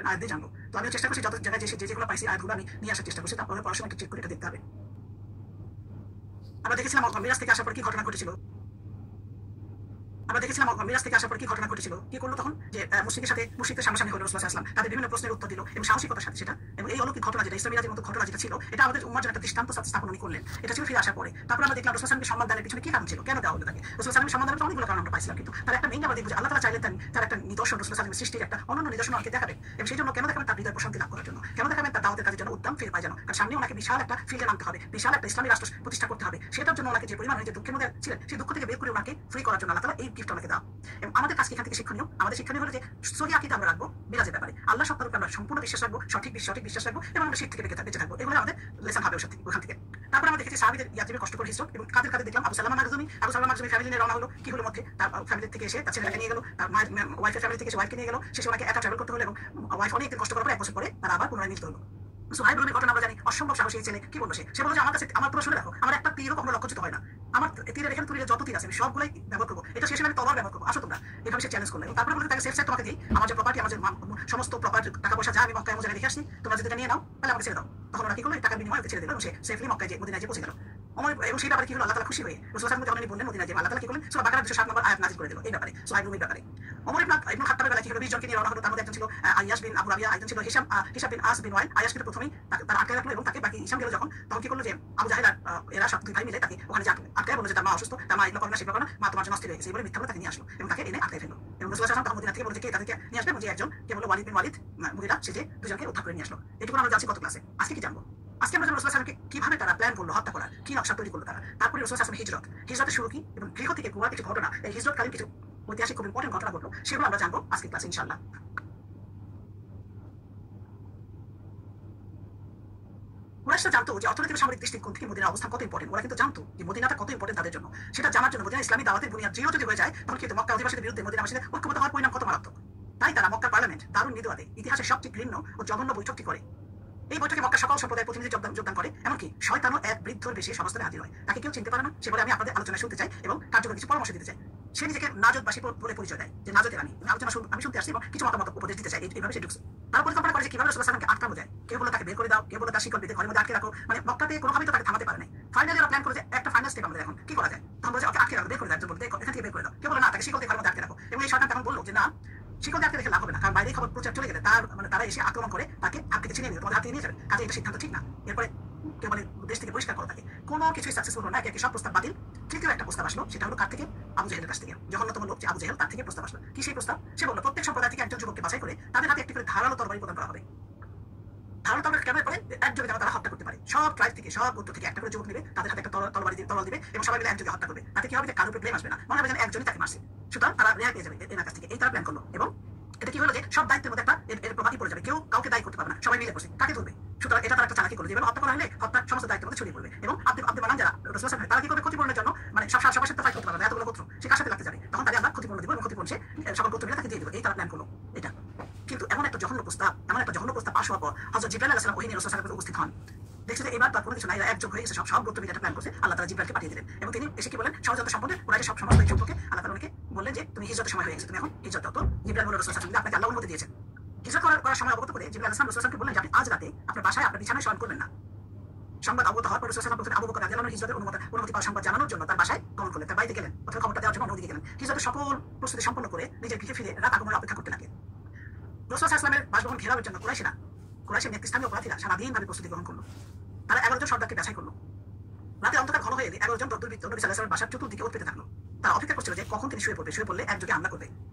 আয়াত দিয়ে জানবো। তো আমিও চেষ্টা করছি যত জায়গায় যেগুলো পাইছি আয়াতগুলো আমি নিয়ে আসার চেষ্টা করছি। তারপরে পড়াশোনা একটু চেক করে এটা দেখতে হবে। আমরা দেখেছিলাম মিরাজ থেকে আসার পর কি ঘটনা ঘটেছিল। মিরাজ থেকে আসার পর কি ঘটনা ঘটেছিল, কি করলো তখন যে মুশরিকদের সামনাসামনি হলো রাসূলুল্লাহ সাল্লাল্লাহু আলাইহি ওয়াসাল্লাম, তাদের বিভিন্ন প্রশ্নের উত্তর দিল এবং সাহসিকতার সাথে সেটা। এবং এই অলৌকিক ঘটনা যেটা ইসরা মিরাজের মতো ঘটনা যেটা ছিল, এটা আমাদের উম্মার জন্য একটা দৃষ্টান্ত স্থাপন উনি করলেন। এটা ছিল ফিরে আসার পরে। তারপর আমরা দেখলাম রাসূলুল্লাহ সাল্লাল্লাহু আলাইহি ওয়াসাল্লামকে সম্মান দানের পিছনে কি কারণ ছিল, কেন দেওয়া হলো তাকে। রাসূলুল্লাহ সাল্লাল্লাহু আলাইহি ওয়াসাল্লামকে সম্মান দানের অনেকগুলো কারণ আমরা পাইছিলাম, কিন্তু তার একটা মেইন আমরা দেখব যে আল্লাহ তাআলা চাইলেন তার একটা নিদর্শন রাসূলুল্লাহ সাল্লাল্লাহু আলাইহি ওয়াসাল্লামের সৃষ্টির একটা অনন্য নিদর্শন আমাকে দেখাবেন। এবং সেই জন্য কেন দেখাবেন, তার হৃদয় প্রশান্তি লাভ করার জন্য। কেন দেখাবেন, তার দাওয়াতের কাজের জন্য উদ্যম ফিরে পায় যেন। কারণ সামনে ওনাকে বিশাল একটা ফিল্ডে নামতে হবে, বিশাল একটা ইসলামী রাষ্ট্র প্রতিষ্ঠা করতে হবে। সেটার জন্য ওনাকে যে পরিমাণ হয়েছে দুঃখের মধ্যে ছিলেন, সেই দুঃখ থেকে বের করে ওনাকে ফ্রি করার জন্য আল্লাহ তাআলা এই গিফট ওনাকে দাও। এবং আমাদের কাছে এখান থেকে শিক্ষণীয়, আমাদের শিক্ষণীয় হলো যে সহি আকীদা আমরা রাখবো মিরাজের ব্যাপারে, আল্লাহ সত্তার উপর আমরা সম্পূর্ণ বিশ্বাস রাখবো, সঠিক বিশ্বাস রাখবো এবং আমরা শিরক থেকে বেঁচে থাকবো। এগুলো আমাদের লেসন হবে ওখান থেকে। তারপর আমরা দেখেছি সাহাবীদের ইয়াত্রিবের কষ্ট করে হিজরত এবং কাদের দেখলাম আবু সালামা মাখজুমি ফ্যামিলি নিয়ে রওনা হলো। কি হলো মধ্যে, তার ফ্যামিলি থেকে এসে তার ছেলেকে নিয়ে গেল, তার ওয়াইফের ফ্যামিলি থেকে এসে ওয়াইফকে নিয়ে গেল। শেষে ওনাকে একা ট্রাভেল করতে হলো এবং ওয়াইফ অনেকদিন কষ্ট করার পর 1 বছর পরে তার আবার পুনরায় মিলতে হলো। সুহাইব রুমির ঘটনা আমরা জানি, অসম্ভব সাহসী ছেলে। কি বললো সে বললো যে আমার কাছে আমার পুরো শুনে রাখো, আমার একটা তীরও কখনো লক্ষ্যচ্যুত হয় না। আমার তীরের এখানে তুলে যত তীর আছে আমি সবগুলোই ব্যবহার করবো, এটা শেষে আমি তলোয়ার ব্যবহার করবো, আসো তোমরা। এভাবে সে চ্যালেঞ্জ করলো এবং তারপরে বলতে তাকে সেফ সাইড তোমাকে দিই, আমার যে প্রপার্টি, আমার যে সমস্ত প্রপার্টি টাকা পয়সা যা আমি মক্কায় জায়গায় রেখে আসছি, তোমরা যদি নিয়ে নাও তাহলে আমাকে ছেড়ে দাও। তখন ওরা কি করলো, টাকার বিনিময়ে ওকে ছেড়ে দিল এবং সে সেফলি মক্কায় মদিনায় পৌঁছে গেল। এবং সেই ব্যাপারে কি হলো, আল্লাহ তাআলা খুশি হয়ে রাসূলুল্লাহ সাল্লাল্লাহু আলাইহি ওয়াসাল্লাম বললেন মদিনায় যে আল্লাহ তাআলা কি করলেন, সূরা বাকারা 207 নম্বর আয়াত নাযিল করে দিল এই ব্যাপারে, সুহাইব রুমির ব্যাপারে। ওমর ইবনে খাত্তাবের বেলা কি হলো, 20 জনকে নিয়ে রওনা হলো। তার মধ্যে একজন ছিল আয়াশ বিন আবু রাবিয়া, একজন ছিল হিশাম বিন আস বিন ওয়াইল। আয়াশকে প্রথমেই তার আটকে রাখলো এবং তাকে বাকি হিশাম গেল যখন, তখন কি করলো যে আবু জাহেল এরা সব দুই ভাই মিলে তাকে ওখানে আটকে বললো যে তার মা অসুস্থ, তার মা এগুলো করে না সেগুলো করে না, মা তোমার জন্য অস্থির হয়ে গেছে, এই বলে মিথ্যা বলে তাকে নিয়ে আসলো এবং তাকে এনে আটকে ফেললো। এবং রাসূলুল্লাহ সাল্লাল্লাহু আলাইহি ওয়াসাল্লাম তখন মদিনা থেকে বলে যে কে তাদেরকে নিয়ে আসবে, এবং যে একজন কে বললো ওয়ালিদ বিন ওয়ালিদ মুগিরা, সে যে দুজনকে উদ্ধার করে নিয়ে আসলো। এটুকু আমরা জানছি কত ক্লাসে। আজকে কি জানবো, আজকে আমরা রাসূলুল্লাহ সাল্লাল্লাহু আলাইহি ওয়াসাল্লামকে কিভাবে তারা প্ল্যান করলো হত্যা করার, কি নকশা তৈরি করলো তারা। তারপরে রাসূলুল্লাহ সাল্লাল্লাহু আলাইহি ওয়াসাল্লাম হিজরতের শুরু কি এবং গৃহ থেকে কুয়া কিছু ঘটনা, এই হিজরতকালীন কিছু ঐতিহাসিক খুব ইম্পর্টেন্ট ঘটনা ঘটলো, সেগুলো আমরা জানবো আজকের ক্লাসে ইনশাআল্লাহ। কুরাইশরা জানতো যে অর্থনৈতিক সামরিক দৃষ্টিকোণ থেকে মদিনার অবস্থান কত ইম্পর্টেন্ট। ওরা কিন্তু জানতো যে মদিনাটা কত ইম্পর্টেন্ট তাদের জন্য। সেটা জানার জন্য মদিনা ইসলামী দাওয়াতের বুনিয়াদ দৃঢ় যদি হয়ে যায়, তখন কিন্তু মক্কা অধিবাসীদের বিরুদ্ধে মদিনাবাসীদের ঐক্যবদ্ধ হওয়ার পরিণাম কত মারাত্মক। তাই তারা মক্কার পার্লামেন্ট দারুন নিদোয়াতে ইতিহাসের সবচেয়ে ঘৃণ্য ও জঘন্য বৈঠকটি করে। এই বৈঠকে মক্কা সকল সম্প্রদায়ের প্রতিনিধি যোগদান করে, এমনকি শয়তানও এক বৃদ্ধর বেশি সমস্ত হাজির হয়। তাকে কেউ চিনতে পারে না, সে বলে আমি আপনাদের আলোচনা শুনতে চাই এবং কার্যকর কিছু পরামর্শ দিতে চাই। সে নিজেকে নাজতবাসী বলে পরিচয় দেয়, যে নাজতের আমি আলোচনা আমি শুনতে আসছি এবং কিছু মতামত উপদেশ দিতে চাই। এইভাবে সে ঢুকছে। তারা পরিকল্পনা করে যে কিভাবে রাসূলুল্লাহ সাল্লাল্লাহু আলাইহি ওয়াসাল্লামকে আটকানো যায়। কেউ বলে তাকে বের করে দাও, কেউ বলে তার শিকল বেঁধে ঘরের মধ্যে আটকে রাখো। মানে মক্কাতে কোনোভাবেই তো তাকে থামাতে পারে নাই। ফাইনালি ওরা প্ল্যান করে যে একটা ফাইনাল স্টেপ আমাদের এখন কি করা যায়। তখন বলে ওকে আটকে রাখো, বের করে দাও, একজন বলতে এখান থেকে বের করে দাও। কেউ বলে না, তাকে শিকল দিয়ে ঘরের মধ্যে আটকে রাখো। এবং এই শয়তান তখন বললো যে না, শিকল দিয়ে আটকে রেখে লাভ হবে না, কারণ বাইরে খবর প্রচার চলে গেলে তারা এসে আক্রমণ করে তাকে হাত থেকে ছিনিয়ে নিয়ে তোমাদের হাত থেকে নিয়ে যাবে। কাজে এটা সিদ্ধান্ত ঠিক না। এরপরে কেউ বলে দেশ থেকে পরিষ্কার করা থাকে, কোনো কিছুই সাকসেসফুল হলো না, একে সব প্রস্তাব বাতিল। তৃতীয় একটা প্রস্তাব আসলো, সেটা হলো কার থেকে, আবু জাহেলের কাছ থেকে। জঘন্যতম লোক যে আবু জাহেল, তার থেকে প্রস্তাব আসলো। কি সেই প্রস্তাব? সে বললো প্রত্যেক সম্প্রদায় থেকে একজন যুবককে বাছাই করে তাদের হাতে একটি করে ধারালো তরবারি প্রদান করা হবে। ধারালো তরবারি কেন করে, একযোগে যেন তারা হত্যা করতে পারে। সব ট্রাইব থেকে, সব গোত্র থেকে একটা করে যুবক নেবে, তাদের হাতে একটা তরবারি দিবে এবং সবাই মিলে একযোগে হত্যা করবে। তাতে কি হবে, যে কারোর উপরে ব্লেম আসবে না, মনে হবে যেন একজনই তাকে মারছে। সুতরাং তারা রেহাই পেয়ে যাবে এনার কাছ থেকে। এই তারা প্ল্যান করলো এবং এটা কি হলো যে সব দায়িত্বের মধ্যে একটা এর প্রভাবই পড়ে যাবে, কেউ কাউকে দায়ী করতে পারবে না, সবাই মিলে করছে, কাকে তুলবে। সুতরাং এটা তারা একটা চালাকি করলো, যেভাবে হত্যা করা হলে হত্যার সমস্ত দায়িত্বের মধ্যে ছড়িয়ে পড়বে। এবং আব্দুল মানান যারা রাসূলুল্লাহ সাল্লাল্লাহু আলাইহি ওয়াসাল্লাম, তারা কি করবে, ক্ষতিপূরণের জন্য মানে সবার সাথে ফাইট করতে পারবে না, এতগুলো গোত্র সে কার সাথে লাগতে যাবে, তখন তাদের আমরা ক্ষতিপূরণ দিব এবং ক্ষতিপূরণ সে সকল গোত্র মিলে তাকে দিয়ে দেবো। এই তারা প্ল্যান করলো এটা। কিন্তু এমন একটা জঘন্য প্রস্তাব পাশ হওয়ার পর হযরত জিবরাইল আলাইহিস সালাম ওহী নিয়ে রাসূলুল্লাহ সাল্লাল্লাহু আলাইহি ওয়াসাল্লাম উপস্থিত হন। দেখছে যে এবার তার কোনো কিছু নাই, একযোগ হয়ে গেছে, সব গোত্র মিলে একটা প্ল্যান করছে। আল্লাহ তাআলা জিবরাইলকে পাঠিয়ে দিলেন এবং তিনি এসে কি বলেন, ষড়যন্ত্র সম্পর্কে কুরাইশের সব সমস্ত সম্পর্কে আল্লাহ তাআলা ওনাকে বললেন যে তুমি হিজরতের সময় হয়ে গেছে, তুমি এখন হিজরত দাও। তো জিবরাইল বলল রাসূলুল্লাহ সাল্লাল্লাহু আলাইহি ওয়াসাল্লাম, আপনাকে আল্লাহ অনুমতি দিয়েছেন। হিজরত করার সময় অবগত করে জিবরাইল আলাইহিস সালাম রাসূলুল্লাহ সাল্লাল্লাহু আলাইহি ওয়াসাল্লামকে বললেন যে আপনি আজ রাতে আপনার বাসায় আপনার বিছানায় শয়ন করবেন না। সংবাদ অবগত হওয়ার পর রাসূলুল্লাহ সাল্লাল্লাহু আলাইহি ওয়াসাল্লাম আবু বকর রাদিয়াল্লাহু আনহু হিজরতের অনুমতি পাওয়ার সংবাদ জানানোর জন্য তার বাসায় গমন করলেন, তার বাড়িতে গেলেন, অথবা খবরটা দেওয়ার জন্য অন্যদিকে গেলেন। হিজরতের সকল প্রস্তুতি সম্পন্ন করে নিজের গৃহে ফিরে রাত আগমনের অপেক্ষা করতে লাগলেন। রাসূলুল্লাহ সাল্লাল্লাহু আলাইহি ওয়াসাল্লামের বাসভবন ঘেরাওয়ের জন্য কুরাইশের নেতৃস্থানীয় অপরাধীরা সারাদিনভাবে প্রস্তুতি গ্রহণ করলো। তারা 11 জন সর্দারকে বাছাই করলো। রাতে অন্ধকার ঘন হয়ে 11 জন দুর্বৃত্ত নবী সাল্লাল্লাহু আলাইহি ওয়াসাল্লামের বাসার চতুর্দিকে ওত পেতে থাকলো। তারা অপেক্ষা করছিল যে কখন তিনি শুয়ে পড়লে একযোগে হামলা করবে।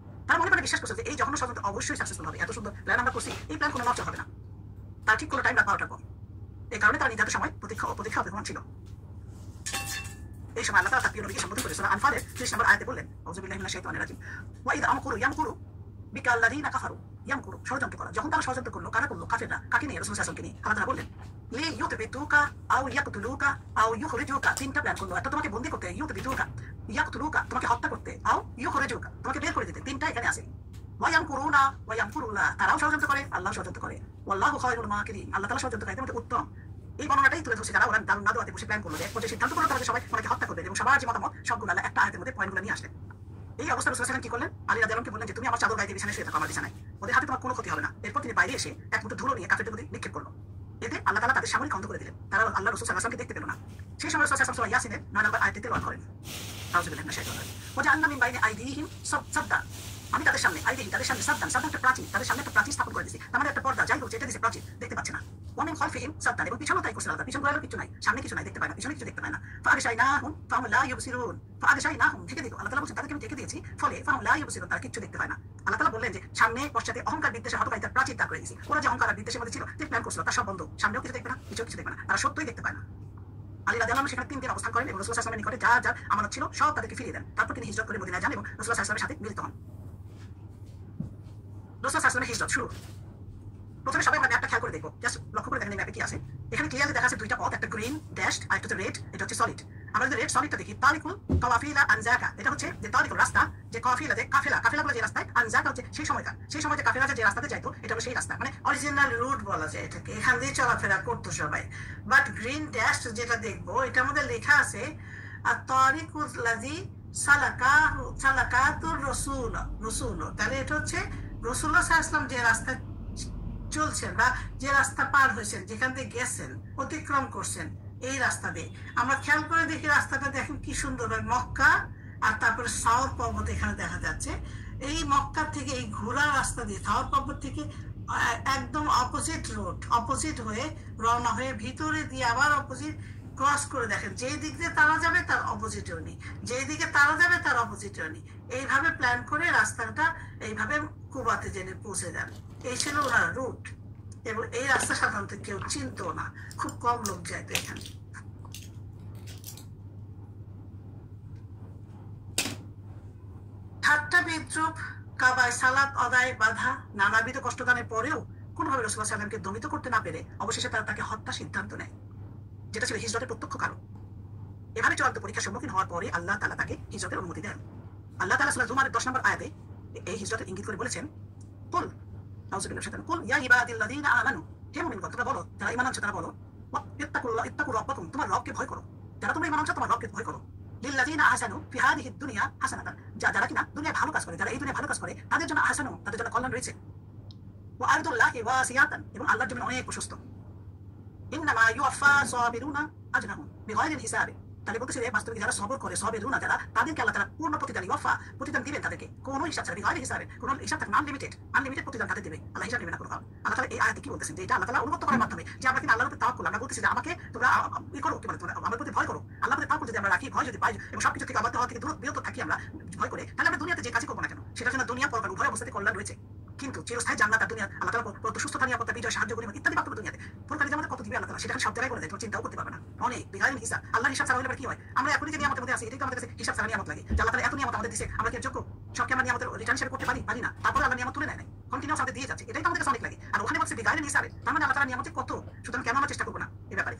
তারা মনে বিশ্বাস করছে যে এই জঘন্য ষড়যন্ত্র অবশ্যই সাকসেসফুল হবে, এত সুন্দর প্ল্যান আমরা করছি, এই প্ল্যান কোনো নষ্ট হবে না। তার ঠিক কোনো টাইম রাত 12টার পর। এই কারণে তারা নির্ধারিত সময় প্রতীক্ষা অপেক্ষমান ছিল। এই সময় আল্লাহ তাআলা তার প্রিয় নবীকে সম্বোধন করে সূরা আনফালের 30 নম্বর আয়াতে বললেন, আউযু বিল্লাহি মিনাশ শাইতানির রাজিম, ওয়া ইযা ইয়ামকুরু বিকাল্লাযিনা কাফারু ইয়ামকুরু, ষড়যন্ত্র করা। যখন তারা ষড়যন্ত্র করলো, কারা করলো? কাফেররা। কাকে নিয়ে? রাসূলুল্লাহ সাল্লাল্লাহু আলাইহি ওয়াসাল্লামকে নিয়ে। আল্লাহ তাআলা বললেন লিইউতবিতুকা আও ইয়াকতুলুকা আও ইউখরিজুকা, তিনটা প্ল্যান করলো। একটা তোমাকে বন্দী করতে, ইউতবিতুকা, ইয়াকতুলুকা তোমাকে হত্যা করতে, আও ইউখরিজুকা তোমাকে বের করে দিতে। তিনটা এখানে আছে। ওয়া ইয়ামকুরুনা ওয়া ইয়ামকুরুল্লাহ, তারাও ষড়যন্ত্র করে, আল্লাহ ষড়যন্ত্র করে। ওয়াল্লাহু খায়রুল মাকিরিন, আল্লাহ তাআলা ষড়যন্ত্রকারীদের মধ্যে উত্তম। এই বর্ণনাটাই তুলে ধরছে যারা ওরা দারুন নাদওয়াতে বসে প্ল্যান করলো, যে সিদ্ধান্ত করলো তারা সবাই ওনাকে হত্যা করবে এবং সবার যে মতামত সবগুলো আল্লাহ একটা আয়াতের মধ্যে পয়েন্টগুলো নিয়ে আসলেন। এই অবস্থা রাসূলুল্লাহ সাল্লাল্লাহু আলাইহি ওয়াসাল্লাম কি করলেন? আলী রাদিয়াল্লাহু আনহু বললেন যে তুমি আমার চাদর গায়ে দিয়ে বিছানায় শুয়ে থাকো আমার বিছানায়, ওদের হাতে তোমার কোনো ক্ষতি হবে না। এরপর তিনি বাইরে এসে এক মুঠো ধুলো নিয়ে কাফেরদের মধ্যে নিক্ষেপ করলো। এতে আল্লাহ তাআলা তাদের সামরিক অন্ধ করে দিলেন। তারা আল্লাহ রাসূল সাল্লাল্লাহু আলাইহি ওয়াসাল্লামকে দেখতে পেল না। সেই সময় রাসূল সাল্লাল্লাহু আলাইহি ওয়াসাল্লাম ইয়াসিনের 9 নম্বর আয়াতটি তেলাওয়াত করেন। আউযু বিল্লাহি মিনাশ শাইতানির রাজিম। ওয়াজআলনা মিন বাইনি আইদিহিম সাদ্দা, আমি তাদের সামনে আইদিহিম তাদের সামনে সাদ্দান, সাদ্দান একটা প্রাচীর, তাদের সামনে একটা প্রাচীর স্থাপন করে দিয়েছি। তার মানে একটা পর্দা, যাই হোক যেটা দিয়েছে প্রাচীর, দেখতে পাচ্ছে না। ওয়া মিন খালফিহিম সাদ্দান, এবং পিছনেও তাই করছে আল্লাহ, পিছন ঘুরালো কিছু নাই, সামনে কিছু নাই, দেখতে পায় না, পিছনে কিছু দেখতে পায় না। ফাআগশাইনাহুম ফাহুম লা ইউবসিরুন, ফাআগশাইনাহুম ঢেকে দিল, আল্লাহ তাআলা বলছেন তাদেরকে আমি ঢেকে দিয়েছি, ফলে ফাহুম লা ইউবসিরুন, তারা কিছু দেখতে পায় না। আল্লাহ তাআলা বললেন যে সামনে পশ্চাতে অহংকার বিদ্বেষে হতকারিতার প্রাচীর দাঁড় করে দিয়েছি। ওরা যে অহংকার আর বিদ্বেষের মধ্যে ছিল, যে প্ল্যান করছিল তার সব বন্ধ, সামনেও কিছু দেখবে না, পিছনেও কিছু দেখবে না, তারা সত্যই দেখতে পায় না। আলী রাদিয়াল্লাহু আনহু সেখানে 3 দিন অবস্থান করেন এবং রাসূলুল্লাহ সাল্লাল্লাহু আলাইহি ওয়াসাল্লামের নিকটে যার যার আমানত ছিল সব তাদেরকে ফিরিয়ে দেন। তারপর তিনি হিজরত করে মদিনায় যান এবং রাসূলুল্লাহ সাল্লাল্লাহু আলাইহি ওয়াসাল্লামের সাথে মিলিত হন। রাসূলুল্লাহ সাল্লাল্লাহু আলাইহি ওয়াসাল্লামের হিজরত শুরু। প্রথমে সবাই আমরা ম্যাপটা খেয়াল করে দেখবো, জাস্ট লক্ষ্য করে দেখেন এই ম্যাপে কি আছে। এখানে ক্লিয়ারলি দেখা আছে দুইটা পথ, একটা গ্রিন ড্যাশড আর একটা রেড, এটা হচ্ছে সলিড। আমরা যদি রেড সলিডটা দেখি, তারিকুল কাওয়াফিলা আনজাকা, এটা হচ্ছে যে তারিকুল রাস্তা, যে কাফিলা, যে কাফেলাগুলো যে রাস্তায়, আনজাকা হচ্ছে সেই সময়কার, সেই সময় যে কাফেলা যে রাস্তাতে যাইতো, এটা হলো সেই রাস্তা, মানে অরিজিনাল রুট বলা যায় এটাকে, এখান দিয়ে চলাফেরা করতো সবাই। বাট গ্রিন ড্যাশ যেটা দেখবো, এটার মধ্যে লেখা আছে আর তারিকুল লাযী সালাকাতুর রাসূল, তাহলে এটা হচ্ছে রাসূলুল্লাহ সাল্লাল্লাহু আলাইহি ওয়াসাল্লাম যে রাস্তা চলছেন বা যে রাস্তা পার হয়েছেন, যেখান দিয়ে গেছেন, অতিক্রম করছেন, এই রাস্তা দিয়ে আমরা খেয়াল করে দেখি রাস্তাটা দেখেন কি সুন্দর, মক্কা আর তারপরে সাউর পর্বত এখানে দেখা যাচ্ছে। এই মক্কা থেকে এই ঘোরা রাস্তা দিয়ে সাউর পর্বত থেকে একদম অপোজিট রোড, অপোজিট হয়ে রওনা হয়ে ভিতরে দিয়ে আবার অপোজিট ক্রস করে দেখেন, যে দিক দিয়ে তারা যাবে তার অপোজিটেও নেই, যে দিকে তারা যাবে তার অপোজিটেও নেই। এইভাবে প্ল্যান করে রাস্তাটা এইভাবে কুবাতে জেনে পৌঁছে যান। এই ছিল ওনার রুট, এবং এই রাস্তা সাধারণত কেউ চিনত না, খুব কম লোক যাইতো এখানে। ঠাট্টা বিদ্রুপ, কাবায় সালাত আদায় বাধা, নানাবিধ কষ্টদানের পরেও কোনোভাবে রাসূলুল্লাহ সাল্লাল্লাহু আলাইহি ওয়াসাল্লামকে দমিত করতে না পেরে অবশেষে তারা তাকে হত্যা সিদ্ধান্ত নেয়, যেটা ছিল হিজরতের প্রত্যক্ষ কারণ। এভাবে চূড়ান্ত পরীক্ষার সম্মুখীন হওয়ার পরে আল্লাহ তাআলা তাকে হিজরতের অনুমতি দেন। আল্লাহ তাআলা সূরা জুমারের 10 নম্বর আয়াতে এই হিজরতের ইঙ্গিত করে বলেছেন, কুল আউযু বিল্লাহি মিনাশ শাইতানির কুল ইয়া ইবাদিল্লাযীনা আমানু, হে মুমিনগণ তোমরা বলো, যারা ঈমান আনছো তারা বলো, ইত্তাকু রাব্বাকুম, তোমার রবকে ভয় করো, যারা তোমরা ঈমান আনছো তোমার রবকে ভয় করো, লিল্লাযীনা আহসানু ফি হাযিহিদ দুনিয়া হাসানাতান, যারা কিনা দুনিয়ায় ভালো কাজ করে, যারা এই দুনিয়ায় ভালো কাজ করে তাদের জন্য আহসানু, তাদের জন্য কল্যাণ রয়েছে, ওয়া আরদুল্লাহি ওয়াসিআতান, এবং আল্লাহর জন্য অনেক প্রশস্ত, ইন্নামা ইউওয়াফা সাবিরুনা আজরাহুম বিগাইরি হিসাব, তাহলে বলতেছে বাস্তবিক যারা সবর করে, সাবিরুনা যারা, তাদেরকে আল্লাহ তাআলা পূর্ণ প্রতিদান, ইউওয়াফা প্রতিদান দিবেন তাদেরকে, কোনো হিসাব ছাড়া, বিগাইরি হিসাবে, কোনো হিসাব থাকে না, আনলিমিটেড প্রতিদান তাদের দিবে, আল্লাহ হিসাব নেবে না কোনো কারণ। আল্লাহ তাআলা এই আয়াতে কি বলতেছেন, যে এটা আল্লাহ তাআলা অনুগত করার মাধ্যমে, যে আমরা কিন্তু আল্লাহর উপর তাওয়াক্কুল, আমরা বলতেছি যে আমাকে তোমরা ই করো, কি বলে তোমরা আমার প্রতি ভয় করো, আল্লাহর প্রতি তাওয়াক্কুল যদি আমরা রাখি, ভয় যদি পাই এবং সবকিছু থেকে আল্লাহ থেকে বিরত থাকি আমরা ভয় করে, তাহলে আমরা দুনিয়াতে যে কাজই করবো না কেন সেটার জন্য দুনিয়া পরকাল উভয় অবস্থাতে কল্যাণ রয়েছে। কিন্তু চিরস্থায়ী জান্নাত আর দুনিয়া আল্লাহ তাআলা কত সুস্থতা, নিরাপত্তা, বিজয়, সাহায্য, গরিমা ইত্যাদি পার্থক্য দুনিয়াতে, পরকালে যে আমাদের কত দিবে আল্লাহ তাআলা, সেটা সব জায়গায় বলে দেয়, তোমরা চিন্তাও করতে পারবে না, অনেক বিগাইরি হিসাব। আল্লাহর হিসাব ছাড়া হলে কি হয়, আমরা এখনই যে নিয়ামতের মধ্যে আছি, এটাই তো আমাদের কাছে হিসাব ছাড়া নিয়ামত লাগে, যে আল্লাহ তাআলা এত নিয়ামত আমাদের দিয়েছে, আমরা কি যোগ্য সবকে আমরা নিয়ামতের রিটার্ন হিসেবে করতে পারি না, তারপরে আল্লাহ নিয়ামত তুলে নেয় নাই, কন্টিনিউয়াস আমাদের দিয়ে যাচ্ছে, এটাই তো আমাদের কাছে অনেক লাগে। আর ওখানে বলছে বিগাইরি হিসাবে, তার মানে আল্লাহ তাআলা নিয়ামতে কত, সুতরাং কেন আমরা চেষ্টা করবো না এই ব্যাপারে।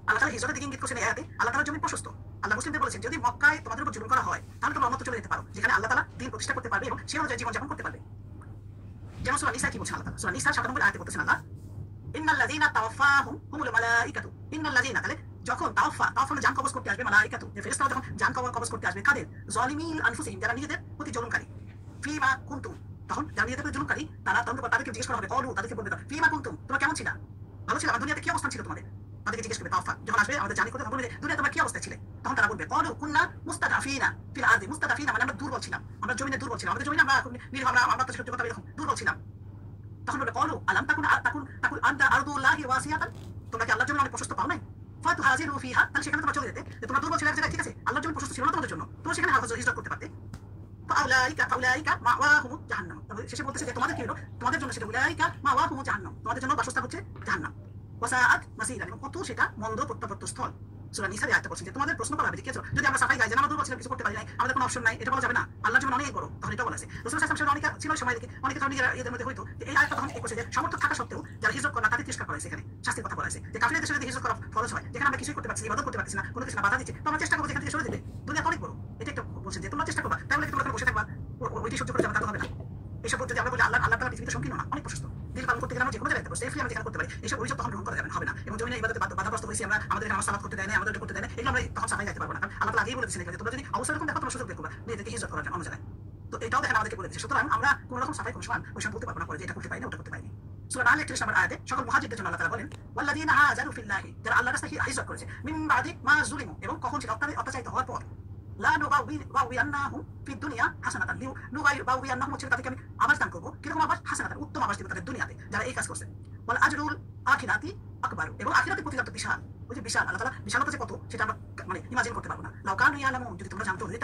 আল্লাহ তাআলা হিজরতের দিকে ইঙ্গিত করছেন এই আয়াতে, আল্লাহ তাআলা জমি প্রশস্ত। আল্লাহ মুসলিমদের বলেছেন যদি মক্কায় তোমাদের উপর জুলুম করা হয় তাহলে তোমরা অন্যত্র চলে যেতে পারো, যেখানে আল্লাহ তাআলা দ্বীন প্রতিষ্ঠা করতে পারবে এবং সেই অনুযায়ী জীবনযাপন করতে পারবে। যেমন সূরা নিসা কি বলছেন আল্লাহ তাআলা, সূরা নিসা 97 আয়াতে বলতেছেন আল্লাহ, ইন্নাল্লাযীনা তাওয়াফাহুম হুমুল মালাইকাতু, ইন্নাল্লাযীনা, তাহলে যখন তাওফা হলো জান কবজ করতে আসবে, মালাইকাতু যে ফেরেশতারা যখন জান কবজ করতে আসবে, কাদের, যালিমিন আনফুসিহিম, যারা নিজেদের প্রতি জুলুমকারী, ফিমা কুনতুম, তখন যারা নিজেদের প্রতি জুলুমকারী তারা তাদেরকে জিজ্ঞেস করা হবে, কলু, তাদেরকে বলবে ফিমা কুনতুম, তোমরা কেমন ছিলা, ভালো ছিলা, দুনিয়াতে কি অবস্থান ছিল তোমাদের, তাদেরকে জিজ্ঞেস করবে তাওফা যখন আসবে আমাদের জানি করতে, তখন বলবে দুনিয়াতে তোমরা কি অবস্থায় ছিলে, তখন তারা বলবে কলু কুন্না মুস্তাদাফিনা ফিল আরদি, মুস্তাদাফিনা মানে আমরা দুর্বল ছিলাম, আমরা জমিনে দুর্বল ছিলাম, আমাদের জমিনে আমরা তো সহ্য করতে পারি, এরকম দুর্বল ছিলাম। তখন বলবে কলু আলাম তাকুন আনতা আরদুল্লাহি ওয়াসিআতান, তোমরা কি আল্লাহর জন্য অনেক প্রশস্ত পাও নাই, ফাতুহাজিরু ফিহা, তাহলে সেখানে তোমরা চলে যেতে, যে তোমরা দুর্বল ছিলে এক জায়গায়, ঠিক আছে, আল্লাহর জন্য প্রশস্ত ছিল না তোমাদের জন্য, তোমরা সেখানে হিজরত করতে পারতে। ফাউলাইকা মাওয়াহুম জাহান্নাম, তবে শেষে বলতেছে যে তোমাদের কি হলো, তোমাদের জন্য সেটা উলাইকা মাওয়াহুম জাহান্নাম, তোমাদের জন্য বাসস্থান হচ্ছে জাহান্নাম, ওয়াসাআত মাসীরা, এবং কত সেটা মন্দ প্রত্যাবর্ত স্থল। সূরা নিসার আয়াতে বলছেন যে তোমাদের প্রশ্ন করা হবে, ঠিক আছে, যদি আমরা সাফাই গাই যে আমরা দুর্বল ছিলাম, কিছু করতে পারি নাই, আমাদের কোনো অপশন নাই, এটা বলা যাবে না, আল্লাহর জন্য অনেক বড়, তখন এটা বলা আছে। রাসূলুল্লাহ সাল্লাল্লাহু আলাইহি ওয়াসাল্লাম অনেক ছিল সময় দেখে অনেকে তখন নিজেরা এদের মধ্যে হইতো এই আয়াতটা তখন এই করছে যে সমর্থ থাকা সত্ত্বেও যারা হিজরত করে না তাদের তিরস্কার করা হয়েছে, এখানে শাস্তির কথা বলা হয়েছে, যে কাফিরদের সাথে হিজরত করা ফরজ হয়, যেখানে আমরা কিছুই করতে পারছি, ইবাদত করতে পারছি না, কোনো কিছু না, বাধা দিচ্ছে, তো আমরা চেষ্টা করবো যেখান থেকে সরে যেতে, দুনিয়া অনেক বড়, এটা একটা বলছেন যে তোমরা চেষ্টা করবা, তাহলে তোমরা বসে থাকবা ওইটি সহ্য করে যাবে, তা তো হবে না। এইসব যদি আমরা বলি আল্লাহ তাআলা পৃথিবীতে সংকীর্ণ না, অনেক প্রশস্ত, দিল পালন করতে গেলে আমরা যে কোনো জায়গায় করতে সেফলি আমরা যেখানে করতে পারি এইসব অভিযোগ তখন গ্রহণ করা যাবে না এবং জমিনে ইবাদতে বাধাগ্রস্ত হয়েছি আমরা আমাদের নামাজ সালাত করতে দেয় না আমাদের করতে দেয় না এগুলো আমরা তখন সাফাই গাইতে পারবো না কারণ আল্লাহ তাআলা আগেই বলে দিয়েছেন এখানে তোমরা যদি অবসর এরকম দেখো তোমরা সুযোগ বের করবা নিজেদেরকে হিজরত করার জন্য অন্য জায়গায় তো এটাও দেখেন আমাদেরকে বলে দিচ্ছে সুতরাং আমরা কোনো রকম সাফাই কোনো সময় ওই সময় বলতে পারবো না পরে যে এটা করতে পারি না ওটা করতে পারিনি সূরা নাহল 31 নম্বর আয়াতে সকল মুহাজিরদের জন্য আল্লাহ তাআলা বলেন ওয়াল্লাযীনা হাজারু ফিল্লাহি যারা আল্লাহর রাস্তায় হিজরত করেছে মিন বাদি মা যুলিমু এবং কখন সেটা অত্যাচারিত হওয়ার পর লা নুবাউইয়ান্নাহুম ফিদ দুনিয়া হাসানাতান নুবাউইয়ান্নাহুম হচ্ছে তাদেরকে আমি আবাস দান করবো কিরকম আবাস হাসানাতান উত্তম আবাস দিব তাদের দুনিয়াতে যারা এই কাজ করছে ওয়াল আজরুল আখিরাতি আকবার এবং আখিরাতে প্রতিদান তো বিশাল ওই যে বিশাল আল্লাহ তাআলা বিশালতা যে কত সেটা আমরা মানে ইমাজিন করতে পারবো না লাউ কানু ইয়ালামুন যদি তোমরা জানতো যদি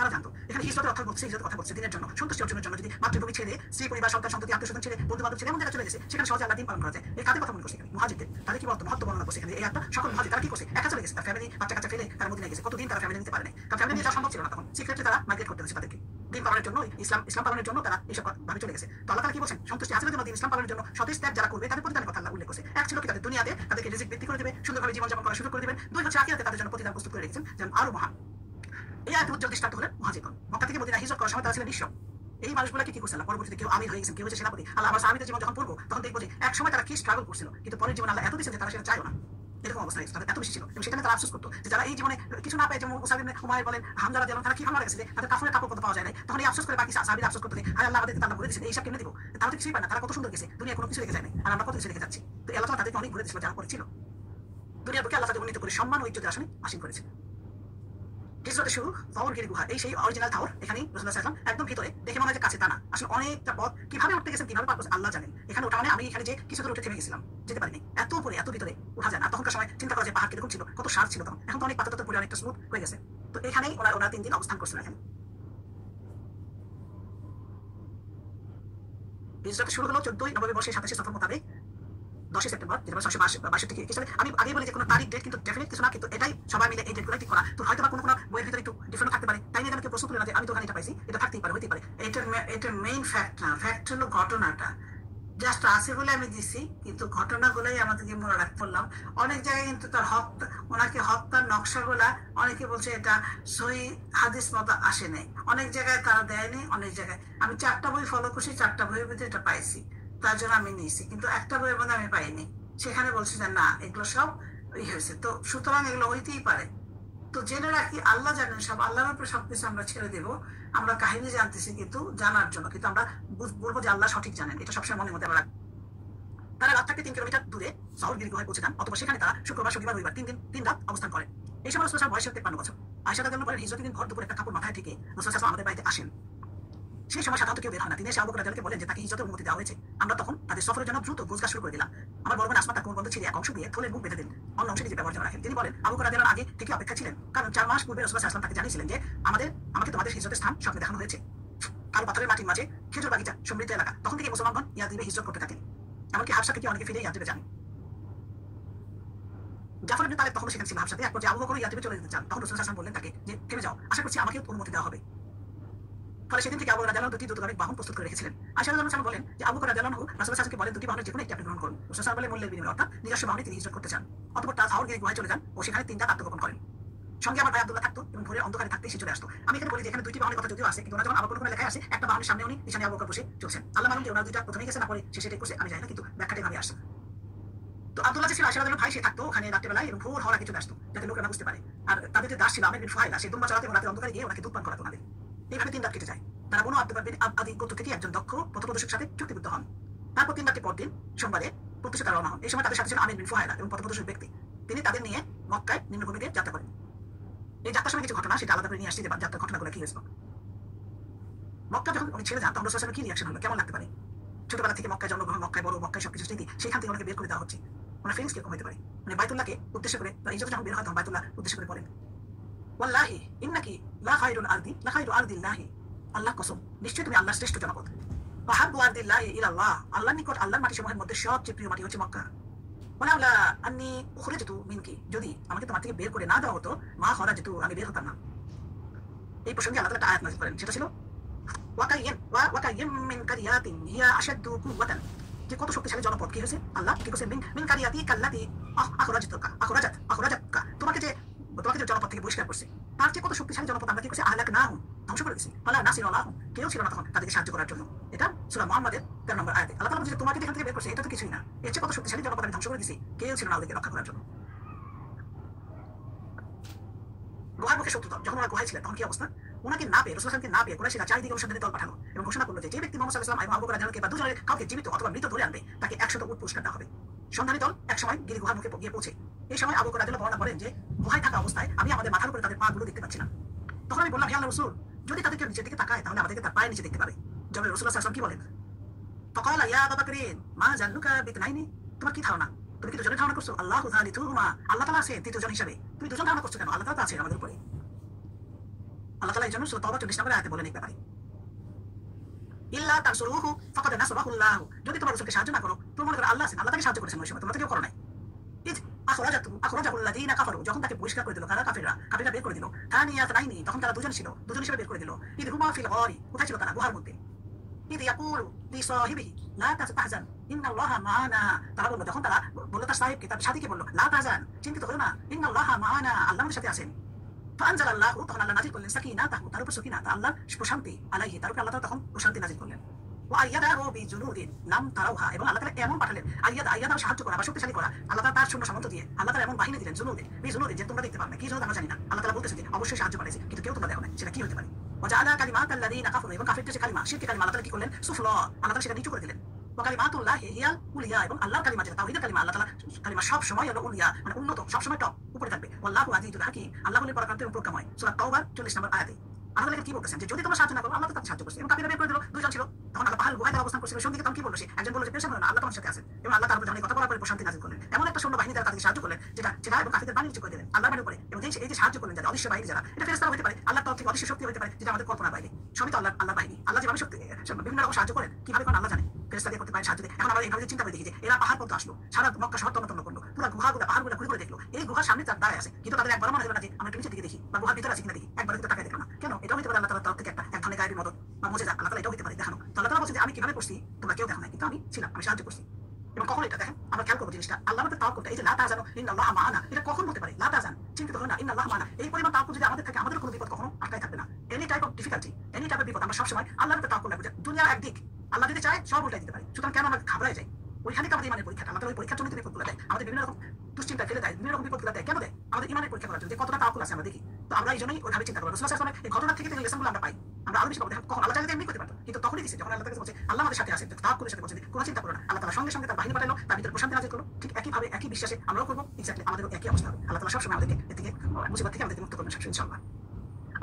তারা জানতো এখানে হিজরতের অর্থ বলছে হিজরত কথা বলছে দিনের জন্য সন্তুষ্টি অর্জনের জন্য যদি মাতৃভূমি ছেড়ে স্ত্রী পরিবার সন্তান সন্ততি আত্মীয়স্বজন ছেড়ে বন্ধু বান্ধব ছেড়ে এমন জায়গায় চলে গেছে সেখানে সহজে আল্লাহ দিন পালন করা যায় এই কাদের কথা মনে করছে এখানে মুহাজিরদের তাদের কি মহত্ব বর্ণনা করছে এখানে এই একটা সকল মুহাজির তারা কি করছে একা চলে গেছে তার ফ্যামিলি বাচ্চা কাচ্চা ফেলে তার মধ্যে গেছে কতদিন তারা ফ্যামিলি নিতে পারে না কারণ ফ্যামিলি নিয়ে যাওয়া সম্ভব ছিল না তখন সিক্রেটলি তারা মাইগ্রেট করতে হয়েছে তাদেরকে দিন পালনের জন্য ইসলাম পালনের জন্য তারা এইসব ভাবে চলে গেছে তো আল্লাহ তাআলা কি বলছেন সন্তুষ্টি হাসিলের জন্য দিন ইসলাম পালনের জন্য স্বদেশ ত্যাগ যারা করবে তাদের প্রতিদানের কথা আল্লাহ উল্লেখ করছে এক ছিল কি তাদের দুনিয়াতে তাদেরকে রিজিক বৃদ্ধি করে দেবে সুন্দরভাবে জীবনযাপন করার সুযোগ করে দেবেন দুই হচ্ছে আখিরাতে তাদের জন্য প্রতিদান প্রস্তুত করে রেখেছেন যেমন আরো মহান এই আয়াতের উজ্জ্বল দৃষ্টান্ত হলেন মুহাজিরগণ মক্কা থেকে মদিনায় হিজরত করার সময় তারা ছিলেন নিঃস্ব এই মানুষগুলোকে কি করছিল পরবর্তীতে কেউ আমির হয়ে গেছেন কেউ হচ্ছে সেনাপতি আল্লাহ আবার সাহাবীদের জীবন যখন পড়বো তখন দেখবো যে এক সময় তারা কি স্ট্রাগল করছিল কিন্তু পরের জীবন আল্লাহ এত দিয়েছেন যে তারা সেটা চাইও না এরকম অবস্থা হয়েছে তাদের এত বেশি ছিল এবং সেখানে তারা আফসোস করতো যে যারা এই জীবনে কিছু না পায় যেমন মুসাব ইবনে উমাইর বলেন হামজা রাদিয়াল্লাহু তারা কি হামলা গেছে যে তাদের কাফনের কাপড় কত পাওয়া যায় না তখন এই আফসোস করে বাকি সাহাবীরা আফসোস করতো যে হায় আল্লাহ আমাদেরকে আল্লাহ বলে দিয়েছে এই সব কেমনে দিব তারা তো কিছুই পায় না তারা কত সুন্দর গেছে দুনিয়া কোনো কিছু রেখে যায় না আর আমরা কত কিছু রেখে যাচ্ছি তো আল্লাহ তাআলা তাদেরকে অনেক ঘুরে দিয়েছিল যারা করেছিল দুনিয়ার বুকে আল্লাহ তাদের উন্নীত করে সম্মান ও ইজ্জতের আসনে আসীন করেছে হিজরতের শুরু তাওর গিরি গুহা এই সেই অরিজিনাল তাওর এখানে রাসূলুল্লাহ সাল্লাল্লাহু আলাইহি ওয়াসাল্লাম একদম ভিতরে দেখে মনে হয় যে কাছে তা না আসলে অনেকটা পথ কিভাবে উঠতে গেছেন কিভাবে পার করেছেন আল্লাহ জানেন এখানে ওঠা মানে আমি এখানে যে কিছু দূর উঠে থেমে গেছিলাম যেতে পারিনি এত উপরে এত ভিতরে উঠা যায় না তখনকার সময় চিন্তা করা যায় পাহাড় কিরকম ছিল কত সার ছিল তখন এখন তো অনেক পাথর পরে অনেকটা স্মুথ হয়ে গেছে তো এখানেই ওনারা 3 দিন অবস্থান করছিলেন এখানে হিজরত শুরু হলো 14 নববী বর্ষের 27 সফর মোতাবেক 10 সেপ্টেম্বর যেটা 662 থেকে সালে আমি আগে বলি যে কোনো তারিখ ডেট কিন্তু ডেফিনেট কিছু না কিন্তু এটাই সবাই মিলে এই ডেটগুলো ঠিক করা তো হয়তো বা কোনো বইয়ের ভিতরে একটু ডিফারেন্ট থাকতে পারে তাই নিয়ে যেন কেউ প্রশ্ন তুলে না যে আমি তো ওখানে এটা পাইছি এটা থাকতেই পারে হতেই পারে এটা মেইন ফ্যাক্ট না ফ্যাক্ট হলো ঘটনাটা জাস্ট আছে বলে আমি দিছি কিন্তু ঘটনাগুলোই আমাদেরকে মনে রাখ পড়লাম অনেক জায়গায় কিন্তু তার ওনাকে হত্যার নকশাগুলা অনেকে বলছে এটা সহি হাদিস মতো আসে নাই অনেক জায়গায় তারা দেয়নি অনেক জায়গায় আমি 4টা বই ফলো করছি 4টা বইয়ের ভিতরে এটা পাইছি তার জন্য আমি নিয়েছি কিন্তু একটা বইয়ের মধ্যে আমি পাইনি সেখানে বলছে যে না এগুলো সব হয়েছে তো সুতরাং এগুলো হইতেই পারে তো জেনে রাখি আল্লাহ জানেন সব আল্লাহর উপরে সবকিছু আমরা ছেড়ে দেবো আমরা কাহিনী জানতেছি কিন্তু জানার জন্য কিন্তু আমরা বলবো যে আল্লাহ সঠিক জানেন এটা সবসময় মনে মধ্যে আমরা তারা রাত থেকে 3 কিলোমিটার দূরে সাউল গিরি গুহায় পৌঁছে যান অথবা সেখানে তারা শুক্রবার শনিবার রবিবার 3 রাত অবস্থান করেন এই সময় রাসূলুল্লাহ বয়স 53 বছর আয়েশা রাদিয়াল্লাহু বলেন হিজরতের দিন ভর দুপুরে একটা কাপড় মাথায় থেকে রাসূলুল্লাহ আমাদের বাড়িতে আসেন সেই সময় সাধারণত কেউ বের হয় না তিনি এসে আবু বকর রাদিয়াল্লাহু বলেন যে তাকে হিজরতের অনুমতি দেওয়া হয়েছে আমরা তখন তাদের সফরের জন্য দ্রুত গোছগাছ শুরু করে দিলাম আমার বড় বোন আসমা তার কোমর বন্ধ ছিঁড়ে এক অংশ দিয়ে থলের মুখ বেঁধে দিন অন্য অংশে নিজে ব্যবহার জন্য রাখেন তিনি বলেন আবু বকর রাদিয়াল্লাহু আগে থেকে অপেক্ষা ছিলেন কারণ 4 মাস পূর্বে রাসূলুল্লাহ সাল্লাল্লাহু আলাইহি ওয়াসাল্লাম তাকে জানিয়েছিলেন যে আমাকে তোমাদের হিজরতের স্থান স্বপ্নে দেখানো হয়েছে কালো পাথরের মাটির মাঝে খেজুর বাগিচা সমৃদ্ধ এলাকা তখন থেকে মুসলমানগণ ইয়াদরিবে হিজরত করতে থাকেন এমনকি হাবশা থেকে অনেকে ফিরে ইয়াদরিবে যান জাফর ইবনে তালেব তখন সেখানে ছিল হাবশাতে এক পর্যায়ে আবু বকর ইয়াদরিবে চলে যেতে চান তখন রাসূলুল্লাহ সাল্লাল্লাহু আলাইহি ওয়াসাল্লাম বললেন তাকে যে থেমে যাও আশা করছি আমাকে অনুমতি দেওয়া হবে ফলে সেদিন থেকে আবু বকর রাদিয়াল্লাহু 2টি দ্রুতগামী বাহন প্রস্তুত করে রেখেছিলেন আয়েশা রাদিয়াল্লাহু আনহা বলেন যে আবু বকর রাদিয়াল্লাহু আনহু রাসূলুল্লাহ সাল্লাল্লাহু আলাইহি ওয়াসাল্লামকে বলেন 2টি বাহনের যেকোনো একটি আপনি গ্রহণ করুন রাসূলুল্লাহ সাল্লাল্লাহু আলাইহি ওয়াসাল্লাম বললেন বিনিময়ে অর্থাৎ নিজস্ব বাহনে তিনি হিজরত করতে চান অতঃপর তার সাউর গিরি গুহায় চলে যান ও সেখানে 3 রাত আত্মগোপন করেন সঙ্গে আমার ভাই আব্দুল্লাহ থাকতো এবং ভোরের অন্ধকারে থাকতে সে চলে আসতো আমি এখানে বলি যে এখানে 2টি বাহনের কথা যদিও আছে কিন্তু ওনার যখন আবার কোনো লেখায় আসে একটা বাহনের সামনে উনি পিছনে আবু বকর বসে চলছেন আল্লাহ মালুম যে ওনার 2টা প্রথমেই গেছে না পরে সে সেটাই করছে আমি জানি না কিন্তু ব্যাখ্যাটা এভাবে আসছে তো আব্দুল্লাহ যে ছিল আয়েশা রাদিয়াল্লাহু ভাই সে থাকতো ওখানে রাত্রিবেলায় এবং ভোর হওয়ার আগে চলে আসতো যাতে লোকেরা না বুঝতে পারে আর তাদের যে দাস ছিল আমির বিন ফুহাইলা সে দুম্বা চড়াতে এবং রাতের অন্ধকারে গিয়ে ওনাকে দুধ পান করাতো ওনাদের এইভাবে 3 রাত কেটে যায় তারা বনু আদি গোত্র থেকে একজন দক্ষ পথপ্রদর্শকের সাথে চুক্তিবদ্ধ হন তারপর 3 রাতের পর দিন সোমবারে প্রত্যুষে তারা রওনা হন এই সময় তাদের সাথে ছিল আমির বিন ফুহাইলা এবং পথপ্রদর্শক ব্যক্তি তিনি তাদের নিয়ে মক্কায় নিম্নভূমিতে যাত্রা করেন এই যাত্রার সময় কিছু ঘটনা সেটা আলাদা করে নিয়ে আসছি যে যাত্রার ঘটনাগুলো কি হয়েছিল মক্কা যখন উনি ছেড়ে যান তখন রাসূলুল্লাহ কি রিঅ্যাকশন হলো কেমন লাগতে পারে ছোটবেলা থেকে মক্কায় জন্মগ্রহণ মক্কায় বড় মক্কায় সবকিছু স্মৃতি সেখান থেকে ওনাকে বের করে দেওয়া হচ্ছে ওনার ফিলিংস কিরকম হতে পারে মানে বাইতুল্লাহকে উদ্দেশ্য করে হিজরত যখন বের হয় তখন বাইতুল্লাহ উদ্দেশ্য করে বলেন ওয়াল্লাহি ইন্নাকি লা খায়রুল আরদিল্লাহি আল্লাহ কসম নিশ্চয়ই তুমি আল্লাহর শ্রেষ্ঠ জনপদ ওয়াহাব্বু আরদিল্লাহি ইলাল্লাহ আল্লাহর নিকট আল্লাহর মাটি সমূহের মধ্যে সবচেয়ে প্রিয় মাটি হচ্ছে মক্কা ওয়ালাউলা আন্নী উখরিজতু মিনকি যদি আমাকে তোমার থেকে বের করে না দেওয়া হতো মা খরাজতু আমি বের হতাম না এই প্রসঙ্গে আল্লাহ তাআলা আয়াত নাযিল করেন সেটা ছিল ওয়াকাইয়্যিম মিন কারিয়াতিন হিয়া আশাদ্দু কুওয়াতান যে কত শক্তিশালী জনপদ কি হয়েছে আল্লাহ কি করেছে মিন কারিয়াতি কাল্লাতি আখরাজাতকা তোমাকে যে জনপদ থেকে বহিষ্কার করছে তার চেয়ে কত শক্তিশালী জনপদ আমরা কি করেছি আহলাকনাহুম ধ্বংস করে দিয়েছি। ফালা নাসির আল্লাহ, কেউ ছিল না তখন তাদেরকে সাহায্য করার জন্য। এটা সূরা মুহাম্মাদের 13 নম্বর আয়াতে আল্লাহ তাআলা বলছে তোমাকে এখান থেকে বের করছে, এটা তো কিছুই না, এর চেয়ে কত শক্তিশালী জনপদ আমি ধ্বংস করে দিয়েছি, কেউ ছিল না ওদেরকে রক্ষা করার জন্য। গুহার মুখে শত্রু যখন ওরা গুহায় ছিলেন তখন কি অবস্থা? ওনাকে না পেয়ে, রাসূলুল্লাহ সাল্লাল্লাহু আলাইহি ওয়াসাল্লামকে না পেয়ে কুরাইশরা চারিদিকে অনুসন্ধানী দল পাঠালো এবং ঘোষণা করলো যে যে ব্যক্তি মুহাম্মদ সাল্লাল্লাহু আলাইহি ওয়াসাল্লাম এবং আবু বকর রাদিয়াল্লাহু আনহু বা দুজনের কাউকে জীবিত অথবা মৃত ধরে আনবে তাকে 100 উট পুরস্কার দেওয়া হবে। সন্ধানী দল এক সময় গিরি গুহার মুখে গিয়ে পৌঁছে। এই সময় আবু বকর রাদিয়াল্লাহু বর্ণনা করেন যে গুহায় থাকা অবস্থায় আমি আমাদের মাথার উপরে তাদের পা গুলো দেখতে পাচ্ছিলাম। তখন আমি বললাম, হে আল্লাহর রাসূল, যদি তাদের কেউ নিচের দিকে তাকায় তাহলে আমাদেরকে তার পায়ের নিচে দেখতে পাবে। যখন রাসূলুল্লাহ সাল্লাল্লাহু আলাইহি ওয়াসাল্লাম কি বলেন, ফাকালা ইয়া আবা বকরিন মা জান্নুকা বিতনাইনি, তোমার কি ধারণা, তুমি কি দুজনের ধারণা করছো? আল্লাহু যালিতুহুমা, আল্লাহ তাআলা আছে তৃতীয়জন হিসেবে, তুমি দুজন ধারণা করছো কেন? আল্লাহ তাআলা আছে আমাদের উপরে। আল্লাহ তাআলা এই জন্য সূরা তাওবা 40 নম্বর আয়াতে বলেন এই ব্যাপারে, ইল্লা তানসুরুহু ফাকাদ নাসরাহুল্লাহ, যদি তোমরা রাসূলকে সাহায্য না করো তোমরা মনে করো আল্লাহ আছেন, আল্লাহ তাকে সাহায্য করেছেন ওই সময়, তোমরা তো কেউ করো নাই। ইজ আখরাজাহুল্লাযীনা কাফারু, যখন তাকে বহিষ্কার করে দিল কারা? কাফিররা বের করে দিল। তানিয়া তানাইনি, তখন তারা দুজন ছিল, দুজন হিসেবে বের করে দিল। ইদ হুমা ফিল গারি, কোথায় ছিল তারা? গুহার মধ্যে। ইদ ইয়াকুলু লিসাহিবিহি লা তাহজান ইন্নাল্লাহা মা'ানা, তারা বলল, যখন তারা বলল তার সাহেবকে, তার সাথীকে বলল, লা তাহজান, চিন্তিত হও না, ইন্নাল্লাহা মা'ানা, আল্লাহ আমাদের সাথে আছেন। ফাআনজালাল্লাহু, তখন আল্লাহ নাযিল করলেন সাকিনাতাহু, তার উপর সাকিনাতা, আল্লাহর প্রশান্তি, আলাইহি, তার উপর আল্লাহ তখন প্রশান্তি নাযিল করলেন। ওয়া আইয়াদাহু বিজুনুদিন লাম তারাউহা, এবং আল্লাহ তাআলা এমন পাঠালেন, আইয়াদা সাহায্য করা বা শক্তিশালী করা, আল্লাহ তাআলা তার সৈন্য সামর্থ্য দিয়ে আল্লাহ তাআলা এমন বাহিনী দিলেন, বিজুনুদিন, যে তোমরা দেখতে পারবে না, কি জন্য আমরা জানি না। আল্লাহ তাআলা বলতেছেন যে অবশ্যই সাহায্য পাঠিয়েছে, কিন্তু কেউ তোমরা দেখো না, সেটা কি হতে পারে? ওয়া জাআলা কালিমাতাল্লাযীনা কাফারু, এবং কাফিরদের যে কালিমা, শিরকের কালিমা আল্লাহ তাআলা কি করলেন? সুফলা, আল্লাহ তাআলা সেটা নিচু করে দিলেন। ওয়া কালিমাতুল্লাহি হিয়াল উলিয়া, এবং আল্লাহর কালিমা যেটা তাওহীদের কালিমা, আল্লাহ তাআলা কালিমা সব সময় হলো উলিয়া, মানে উন্নত, সব সময় টপ উপরে থাকবে। ওয়াল্লাহু আজিজুল হাকীম, আল্লাহ হলেন পরাক্রান্ত এবং প্রজ্ঞাময়। সূরা তাওবা 40 নম্বর আয়াতে আল্লাহ তাআলা কি বলতেছেন যে যদি তোমরা সাহায্য না করো আল্লাহ তাআলা সাহায্য করছে। এবং কাফিররা বের করে দিল, দুজন ছিল, তখন আল্লাহ পাহাড় গুহায় অবস্থান করছিল, সঙ্গে তখন কি বলল, সে একজন বলল যে পেরেশান হলো না, আল্লাহ তোমার সাথে আছেন, এবং আল্লাহ তার উপর যখন কথা বলার পরে প্রশান্তি নাযিল করলেন, এমন একটা সৈন্য বাহিনী দ্বারা তাদেরকে সাহায্য করলেন যেটা এবং কাফিরদের বাণিজ্য করে দিলেন আল্লাহর বাণীর উপরে। এবং এই যে সাহায্য করলেন যারা অদৃশ্য বাহিনী, যারা এটা ফেরেশতারা হতে পারে, আল্লাহর তরফ থেকে অদৃশ্য শক্তি হতে পারে, যেটা আমাদের কল্পনার বাইরে, সবই তো আল্লাহ বাহিনী। আল্লাহ যেভাবে শক্তি বিভিন্ন রকম সাহায্য করেন, কিভাবে করেন আল্লাহ জানে, ফেরেশতা দিয়ে করতে পারেন সাহায্য দিয়ে। এখন আমরা এইভাবে চিন্তা করে দেখি যে এরা পাহাড় পর্যন্ত আসলো, সারা মক্কা শহর তন্ন করলো, পুরো গুহাগুলো পাহাড়গুলো ঘুরে ঘুরে দেখলো, এই গুহার সামনে তার দাঁড়ায় আছে, কিন্তু তাদের একবার মনে হলো না যে আমরা একটু নিচের দিকে দেখি বা গুহার ভিতরে আছি কিনা দেখি, একবার কিন্তু তাকায় দেখলো না। কেন? এটা হতে পারে আল্লাহ তাআলার তরফ থেকে এক ধরনের গায়েবী মদত বা মুজিজা, আল্লাহ তাআলা এটাও হতে পারে দেখানো। তো আল্লাহ তাআলা বলছেন যে আমি কিভাবে করছি তোমরা কেউ দেখো না, কিন্তু আমি ছিলাম, আমি সাহায্য করছি। এবং কখন এটা দেখেন আমরা খেয়াল করবো জিনিসটা, আল্লাহ আমাদের তাওয়াক্কুলটা, এই যে লা তাহজানু ইন্নাল্লাহা মা'ানা, এটা কখন হতে পারে? লা তাহজান, চিন্তিত হও না, ইন্নাল্লাহা মা'ানা, এই পরিমাণ তাওয়াক্কুল যদি আমাদের থাকে, আমাদের কোনো বিপদ কখনো আটকায় থাকবে না। Any type of difficulty, any type of বিপদ, আমরা সবসময় আল্লাহর উপর তাওয়াক্কুল রাখবো। দুনিয়ার একদিক আল্লাহ দিতে চায়, সব উল্টাই দিতে পারে, সুতরাং কেন আমরা ঘাবড়ায় যাই? ওইখানে আমাদের ইমানের পরীক্ষা, আল্লাহ তাআলা ওই পরীক্ষার জন্য বিপদগুলো দেয়, আমাদের বিভিন্ন রকম দুশ্চিন্তা ফেলে দেয়, বিভিন্ন রকম বিপদগুলো দেয়, কেন দেয়? আমাদের ইমানের পরীক্ষা করার জন্য, যে কতটা তাওয়াক্কুল আছে আমরা দেখি। তো আমরা এই জন্যই ওইভাবে চিন্তা করবো। রাসূলুল্লাহ সাল্লাল্লাহু আলাইহি ওয়াসাল্লাম এই ঘটনা থেকে যে লেসনগুলো আমরা পাই, আমরা আরো বেশি পাবো। কখন আল্লাহ চাইলে এমনি করতে পারতো, কিন্তু তখনই দিয়েছে যখন আল্লাহ তাকে বলছে আল্লাহ আমাদের সাথে আছে, তাওয়াক্কুলের সাথে বলছে কোনো চিন্তা করো না, আল্লাহ তাআলা সঙ্গে সঙ্গে তার বাহিনী পাঠালো, তার ভিতরে প্রশান্তি নাযিল করলো। ঠিক একইভাবে একই বিশ্বাসে আমরাও করবো, এক্স্যাক্টলি আমাদেরও একই অবস্থা হবে। আল্লাহ তাআলা সবসময় আমাদেরকে এ থেকে মুসিবত থেকে আমাদেরকে মুক্ত করবেন ইনশাআল্লাহ।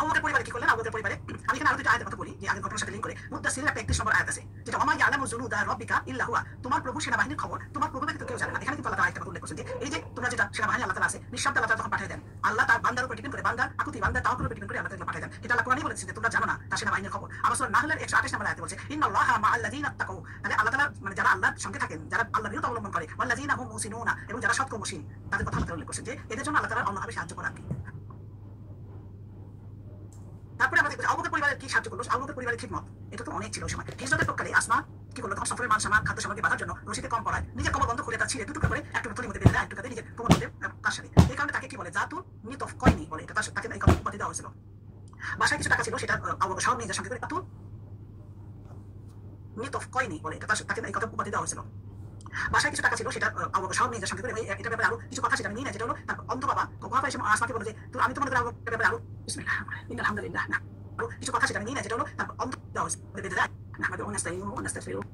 আবু বকরের পরিবারে কি করলেন? আবু বকরের পরিবারে আমি এখানে আরো দুটো আয়াতের কথা বলি, যে আগের ঘটনার সাথে লিংক করে। মুদ্দাসসিরের একটা 31 নম্বর আয়াত আছে, যেটা ওয়া মা ইয়ালামু জুনুদা রাব্বিকা ইল্লা হুয়া, তোমার প্রভু সেনাবাহিনীর খবর তোমার প্রভু ব্যতীত কেউ জানে না। এখানে কিন্তু আল্লাহ তাআলা আয়াতটা উল্লেখ করেছেন যে এই যে তোমরা যেটা সেনাবাহিনী আল্লাহ তাআলা আছে, নিঃশব্দে আল্লাহ তাআলা তখন পাঠিয়ে দেন, আল্লাহ তার বান্দার উপর ডিপেন্ড করে, বান্দার আকুতি, বান্দার তাওয়াক্কুলের উপর ডিপেন্ড করে আল্লাহ তাআলা পাঠিয়ে দেন। এটা আল্লাহ কোরআনে বলেছেন যে তোমরা জানো না তার সেনাবাহিনীর খবর। আবার সূরা নাহলের 128 নম্বর আয়াতে বলছে ইন্নাল্লাহা মা'আল্লাযীনা তাকাউ, তাহলে আল্লাহ তাআলা মানে যারা আল্লাহর সঙ্গে থাকেন, যারা আল্লাহর বিরুদ্ধে অবলম্বন করে, ওয়াল্লাযীনা হুম মুহসিনুনা, এবং যারা সৎকর্মশীল, তাদের কথা আল্লাহ উল্লেখ করেছেন যে এদের জন্য আল্লাহ তাআলা অন্যভাবে সাহায্য করা আর কি। তারপরে আমাদের আবু বকর পরিবারের কি সাহায্য করলো, আবু বকর পরিবারের খিদমত, এটা তো অনেক ছিল ওই সময়। হিজরতের পক্ষে আসমা কি করলো, তখন সফরের মাল সামান খাদ্য সামগ্রী বাঁধার জন্য রশিদে কম পড়ায় নিজের কোমর বন্ধ করে তার ছিঁড়ে দুটো করে একটু থলির মধ্যে বেঁধে দেয়, একটু নিজের কোমর মধ্যে তার সাথে। এই কারণে তাকে কি বলে, জাতু নিতফ কয়নি বলে, এটা তাকে এই কথা উপাধি দেওয়া হয়েছিল। বাসায় কিছু টাকা ছিল, সেটা আবু বকর সব নিজের সঙ্গে করে জাতু নিতফ কয়নি বলে, এটা তাকে এই কথা উপাধি দেওয়া হয়েছিল। বাসায় কিছু টাকা ছিল, সেটা আবু বকর সব নিজের সঙ্গে করে, এটা ব্যাপারে আরো কিছু কথা সেটা নিয়ে নেয়, যেটা হলো তার অন্ধ বাবা কোহা এসে আসমাকে বলে যে তো আমি তোমাদের আবু বকরের ব্যাপারে আরো বিসমিল্লাহ আলহামদুলিল্লাহ না আরো কিছু কথা সেটা নিয়ে নেয়, যেটা হলো তার অন্ধ দেওয়া হয়েছে, বেঁধে দেয় নাহমাদুহু ওয়া নাস্তাঈনুহু ওয়া নাস্তাগফিরুহু,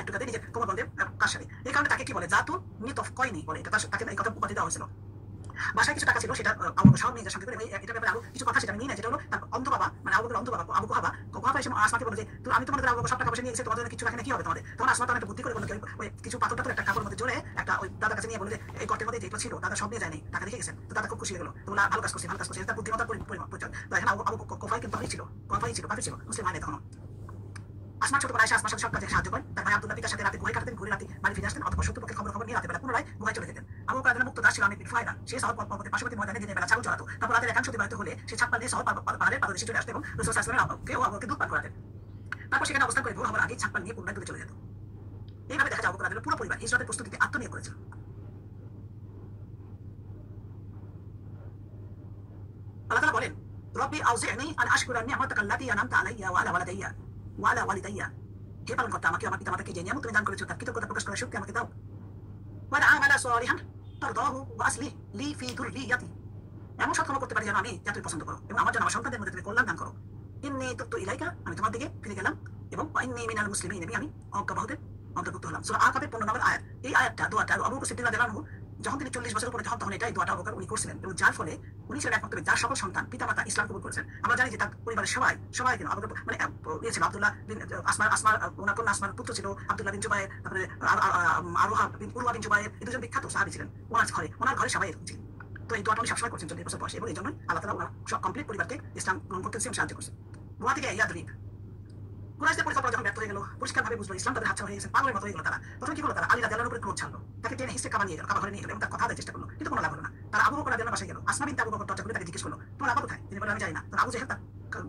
একটু কাছে নিজের কোমর বন্ধে কার সাথে। এই কারণে তাকে কি বলে, জাতু নিতফ কয়নি বলে, এটা তাকে এই কথা উপাধি দেওয়া হয়েছিল। বাসায় কিছু টাকা ছিল, সেটা আবু বকর সব নিজের সঙ্গে করে, এটা ব্যাপারে আরো কিছু কথা সেটা নিয়ে নেয়, যেটা হলো তার অন্ধ বাবা, মানে আবু বকরের অন্ধ বাবা আবু কুহাফা এসে আসমাকে বলে যে তো আমি তোমাদের আবু বকর সব টাকা পয়সা নিয়ে এসে তোমাদের কিছু রাখে না, কি হবে তোমাদের? তখন আসমা তো একটা বুদ্ধি করে বলল ওই কিছু পাথর টাথর একটা কাপড়ের মধ্যে জোরে একটা ওই দাদার কাছে নিয়ে বলে যে এই গর্তের মধ্যে যেগুলো ছিল দাদা সব নিয়ে যায়নি, টাকা রেখে গেছেন। তো দাদা খুব খুশি হয়ে গেল, তোমরা ভালো কাজ করছি, তার বুদ্ধিমত্তার পরিচয়। তো এখানে আবু কুহাফা কিন্তু ছিল, কাফির ছিল, মুসলিম হয় না তখন। আসমা ছোট ভাই আসমা সব কাজে সাহায্য করেন, তার ভাই আব্দুল্লাহ পিতার সাথে রাতে গুহায় কাটতেন, ঘুরে রাতে বাড়ি ফিরে আসতেন, অথবা শত্রুপক্ষের খবর নিয়ে রাতে বেলা পুনরায় গুহায় চলে যেতেন। আবু বকর মুক্ত দাস ছিল অনেক ফায়দা, সে শহর পর্বতে পার্শ্ববর্তী ময়দানে দিনের বেলা ছাগল চড়াতো, তারপর রাতের একাংশ অতিবাহিত হলে সে ছাপ্পা দিয়ে শহর পাহাড়ের পাদদেশে চলে আসতে এবং রাসূল সাল্লাল্লাহু আলাইহি ওয়াসাল্লাম দুধ পান করাতেন। তারপর সেখানে অবস্থান করে ভোর হওয়ার আগে ছাপ্পা নিয়ে পুনরায় দূরে চলে যেত। এইভাবে দেখা যায় আবু বকর পুরো পরিবার হিজরতের প্রস্তুতিতে আত্মনিয়োগ করেছিল। আল্লাহ তাআলা বলেন রব্বি আউজি'নি আন আশকুরা নি'মাতাকা আল্লাতী আন'আমতা আলাইয়া ওয়া আলা ওয়ালিদাইয়া। হে পালনকর্তা, আমাকে আমার পিতামাতাকে যে নিয়ামত তুমি দান করেছো তার কৃতজ্ঞতা প্রকাশ করার শক্তি আমাকে দাও। ওয়া আমালা সালিহান তারদাহু ওয়া আসলিহ লি ফি যুররিয়াতি। এমন সৎকর্ম করতে পারি যেন আমি যা তুমি পছন্দ করো, এবং আমার জন্য আমার সন্তানদের মধ্যে তুমি কল্যাণ দান করো। ইন্নী তুবতু ইলাইকা, আমি তোমার দিকে ফিরে গেলাম, এবং ইন্নী মিনাল মুসলিমিন, আমি অজ্ঞাবহদের অন্তর্ভুক্ত হলাম। সূরা আকাবের 15 নম্বর আয়াত। এই আয়াতটা দোয়াটা আবু বকর সিদ্দিক রাদিয়াল্লাহু আনহু যখন তিনি 40 বছর উপরে হন তখন এটাই দোয়াটা আবু বকর উনি করছিলেন, এবং যার ফলে উনি ছিলেন একমাত্র যার সকল সন্তান পিতামাতা ইসলাম কবুল করেছেন। আমরা জানি যে তার পরিবারের সবাই কেন আবু বকর মানে ছিল আব্দুল্লাহ বিন আসমার ওনার কন্যা আসমার পুত্র ছিল আব্দুল্লাহ বিন জুবায়ের, তারপরে আরোহা বিন উরওয়া বিন জুবায়ের, এই দুজন বিখ্যাত সাহাবী ছিলেন। ওনার ঘরে সবাই এরকম ছিল। তো এই দোয়াটা উনি সবসময় করছেন 40 বছর বয়সে, এবং এই জন্যই আল্লাহ তাআলা ওনার সব কমপ্লিট পরিবারকে ইসলাম গ্রহণ করতে সাহায্য করছেন। দোয়া থেকে ইয়াদরিব কুরাইশদের পরিকল্পনা যখন ব্যর্থ হয়ে গেল, পরিষ্কারভাবে বুঝলো ইসলাম তাদের হাতছাড়া হয়ে গেছে, পাগলের মতো হয়ে গেল তারা। তখন কি করলো তারা? আলী রাদিয়াল্লাহু আনহুর উপরে ক্রোধ ছাড়লো, তাকে টেনে হিসেবে কাবা নিয়ে গেল, কাবা ঘরে নিয়ে গেল, এবং তার কথা চেষ্টা করলো, কিন্তু কোনো লাভ হলো না। তারা আবু বকর রাদিয়াল্লাহু বাসায় গেল, আসমা বিনতে আবু বকর দরজা খুলে তাকে জিজ্ঞেস করলো, তোমার আব্বা কোথায়? তিনি বললেন আমি জানি না। তখন আবু জেহেল তার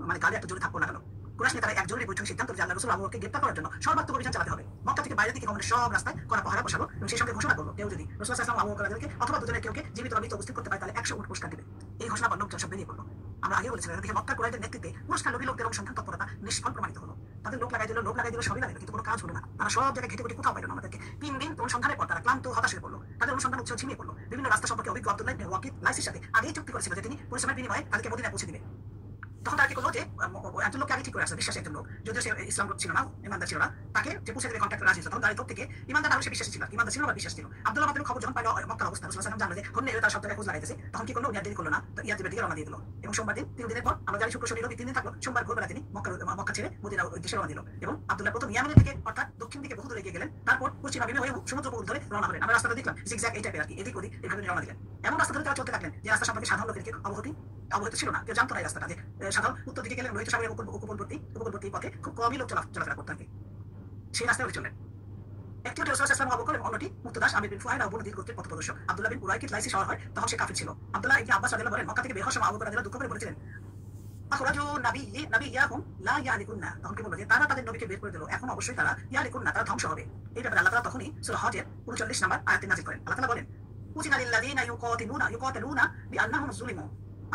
মানে গালে একটা জোরে থাপ্পড় লাগালো। কুরাইশ নেতারা এক জরুরি বৈঠক সিদ্ধান্ত যে আল্লাহ রাসূল আবু বকরকে গ্রেফতার করার জন্য সর্বাত্মক অভিযান চালাতে হবে। মক্কা থেকে বাইরে থেকে কখনো সব রাস্তায় কড়া পাহারা বসালো, এবং সেই সঙ্গে ঘোষণা করলো কেউ যদি রাসূল সাল্লাল্লাহু আলাইহি ওয়াসাল্লাম আবু বকর রাদিয়াল্লাহু আনহুকে অথবা দুজনের কেউকে জীবিত বা মৃত উপস্থিত করতে পারে তাহলে 100 উট পুরস্কার দিবে। এই ঘোষণা পর লোকজন সব বেরিয়ে পড়লো। আমরা আগে বলেছিলাম এদিকে মক্কা কুরাইশদের নেতৃত্বে পুরস্কার লোভী লোকদের অনুসন্ধান তৎপরতা নিষ্ফল প্রমাণিত হলো। তাদের লোক লাগাই দিল সবই লাগাইল, কিন্তু কোনো কাজ হলো না। তারা সব জায়গায় ঘেটে ঘুটে কোথাও পাইল না আমাদেরকে। 3 দিন অনুসন্ধানের পর তারা ক্লান্ত হতাশ হয়ে পড়লো, তাদের অনুসন্ধান উৎসাহ ঝিমিয়ে পড়লো। বিভিন্ন রাস্তা সম্পর্কে অভিজ্ঞ আব্দুল্লাহ ইবনে ওয়াকিদ লাইসির সাথে আগেই চুক্তি করেছিল যে তিনি পরিশ্রমের বিনিময়ে তাদেরকে মদিনায় পৌঁছে দিবে। তখন তারা কি করলো যে একজন লোককে আগে ঠিক করে আসছে, বিশ্বাসী একজন লোক, যদিও সে ইসলাম ছিল না, ইমানদার ছিল না, তাকে যে পৌঁছে দেবে কন্ট্যাক্ট রাজি ছিল। তখন তার থেকে ইমানদার না হলে সে বিশ্বাসী ছিল, ইমানদার ছিল বা বিশ্বাস ছিল। আব্দুল্লাহ মাত্র খবর যখন পাইল মক্কার অবস্থা, রাসূলুল্লাহ সাল্লাল্লাহু আলাইহি ওয়াসাল্লাম জানলো যে হন্নে তার সব জায়গায় খোঁজ লাগাইতেছে, তখন কি করলো? উনি আর দেরি করলো না, ইয়াতিবের দিকে রওনা দিয়ে দিল। এবং সোমবার দিন 3 দিনের পর আমরা জানি শুক্র শনি রবি 3 দিন থাকলো। সোমবার ভোরবেলা তিনি মক্কা ছেড়ে মদিনার উদ্দেশ্যে রওনা দিল, এবং আব্দুল্লাহ প্রথম ইয়ামেনের দিকে অর্থাৎ দক্ষিণ দিকে বহু দূরে এগিয়ে গেলেন, তারপর পশ্চিমাভিমুখে হয়ে সমুদ্র উপকূল ধরে রওনা হলেন। আমরা রাস্তাটা দেখলাম জিগজ্যাগ এই টাইপের আর কি, এদিক ওদিক এভাবে রওনা দিলেন। এমন রাস্তা ধরে তারা চলতে থাকলেন যে রাস্তা সম্পর্কে সাধারণ লোকের অবহিত ছিল না, কেউ জানতো না এই রাস্তাটা। যে সাধারণ উত্তর দিকে গেলেন লোহিত সাগরের উপকূলবর্তী পথে খুব কমই লোক চলাফেরা করতেন, সেই রাস্তায় চললেন। একটি হচ্ছে রাসূলুল্লাহ সাল্লাল্লাহু আলাইহি ওয়া সাল্লাম এবং অন্যটি মুক্তদাস আমির বিন ফুহাইরা আবু নদীর গোত্রের পথপ্রদর্শক আব্দুল্লাহ বিন উরাইকিত লাইসি শহর হয়। তখন সে কাফির ছিল। আব্দুল্লাহ ইবনে আব্বাস রাদিয়াল্লাহু বলেন, মক্কা থেকে বের হওয়ার সময় আবু বকর রাদিয়াল্লাহু দুঃখ করে বলেছিলেন, আখরাজু নাবিয়্যাহুম লা ইয়ালিকুন্না। তখন কি বলল যে তারা তাদের নবীকে বের করে দিল, এখন অবশ্যই তারা ইয়ালিকুন্না, তারা ধ্বংস হবে। এই ব্যাপারে আল্লাহ তাআলা তখনই সূরা হজের 39 নম্বর আয়াতে নাযিল করেন। আল্লাহ তাআলা বলেন, উযিনা লিল্লাযিনা ইউকাতিলুনা বিআন্নাহুম যুলিমু।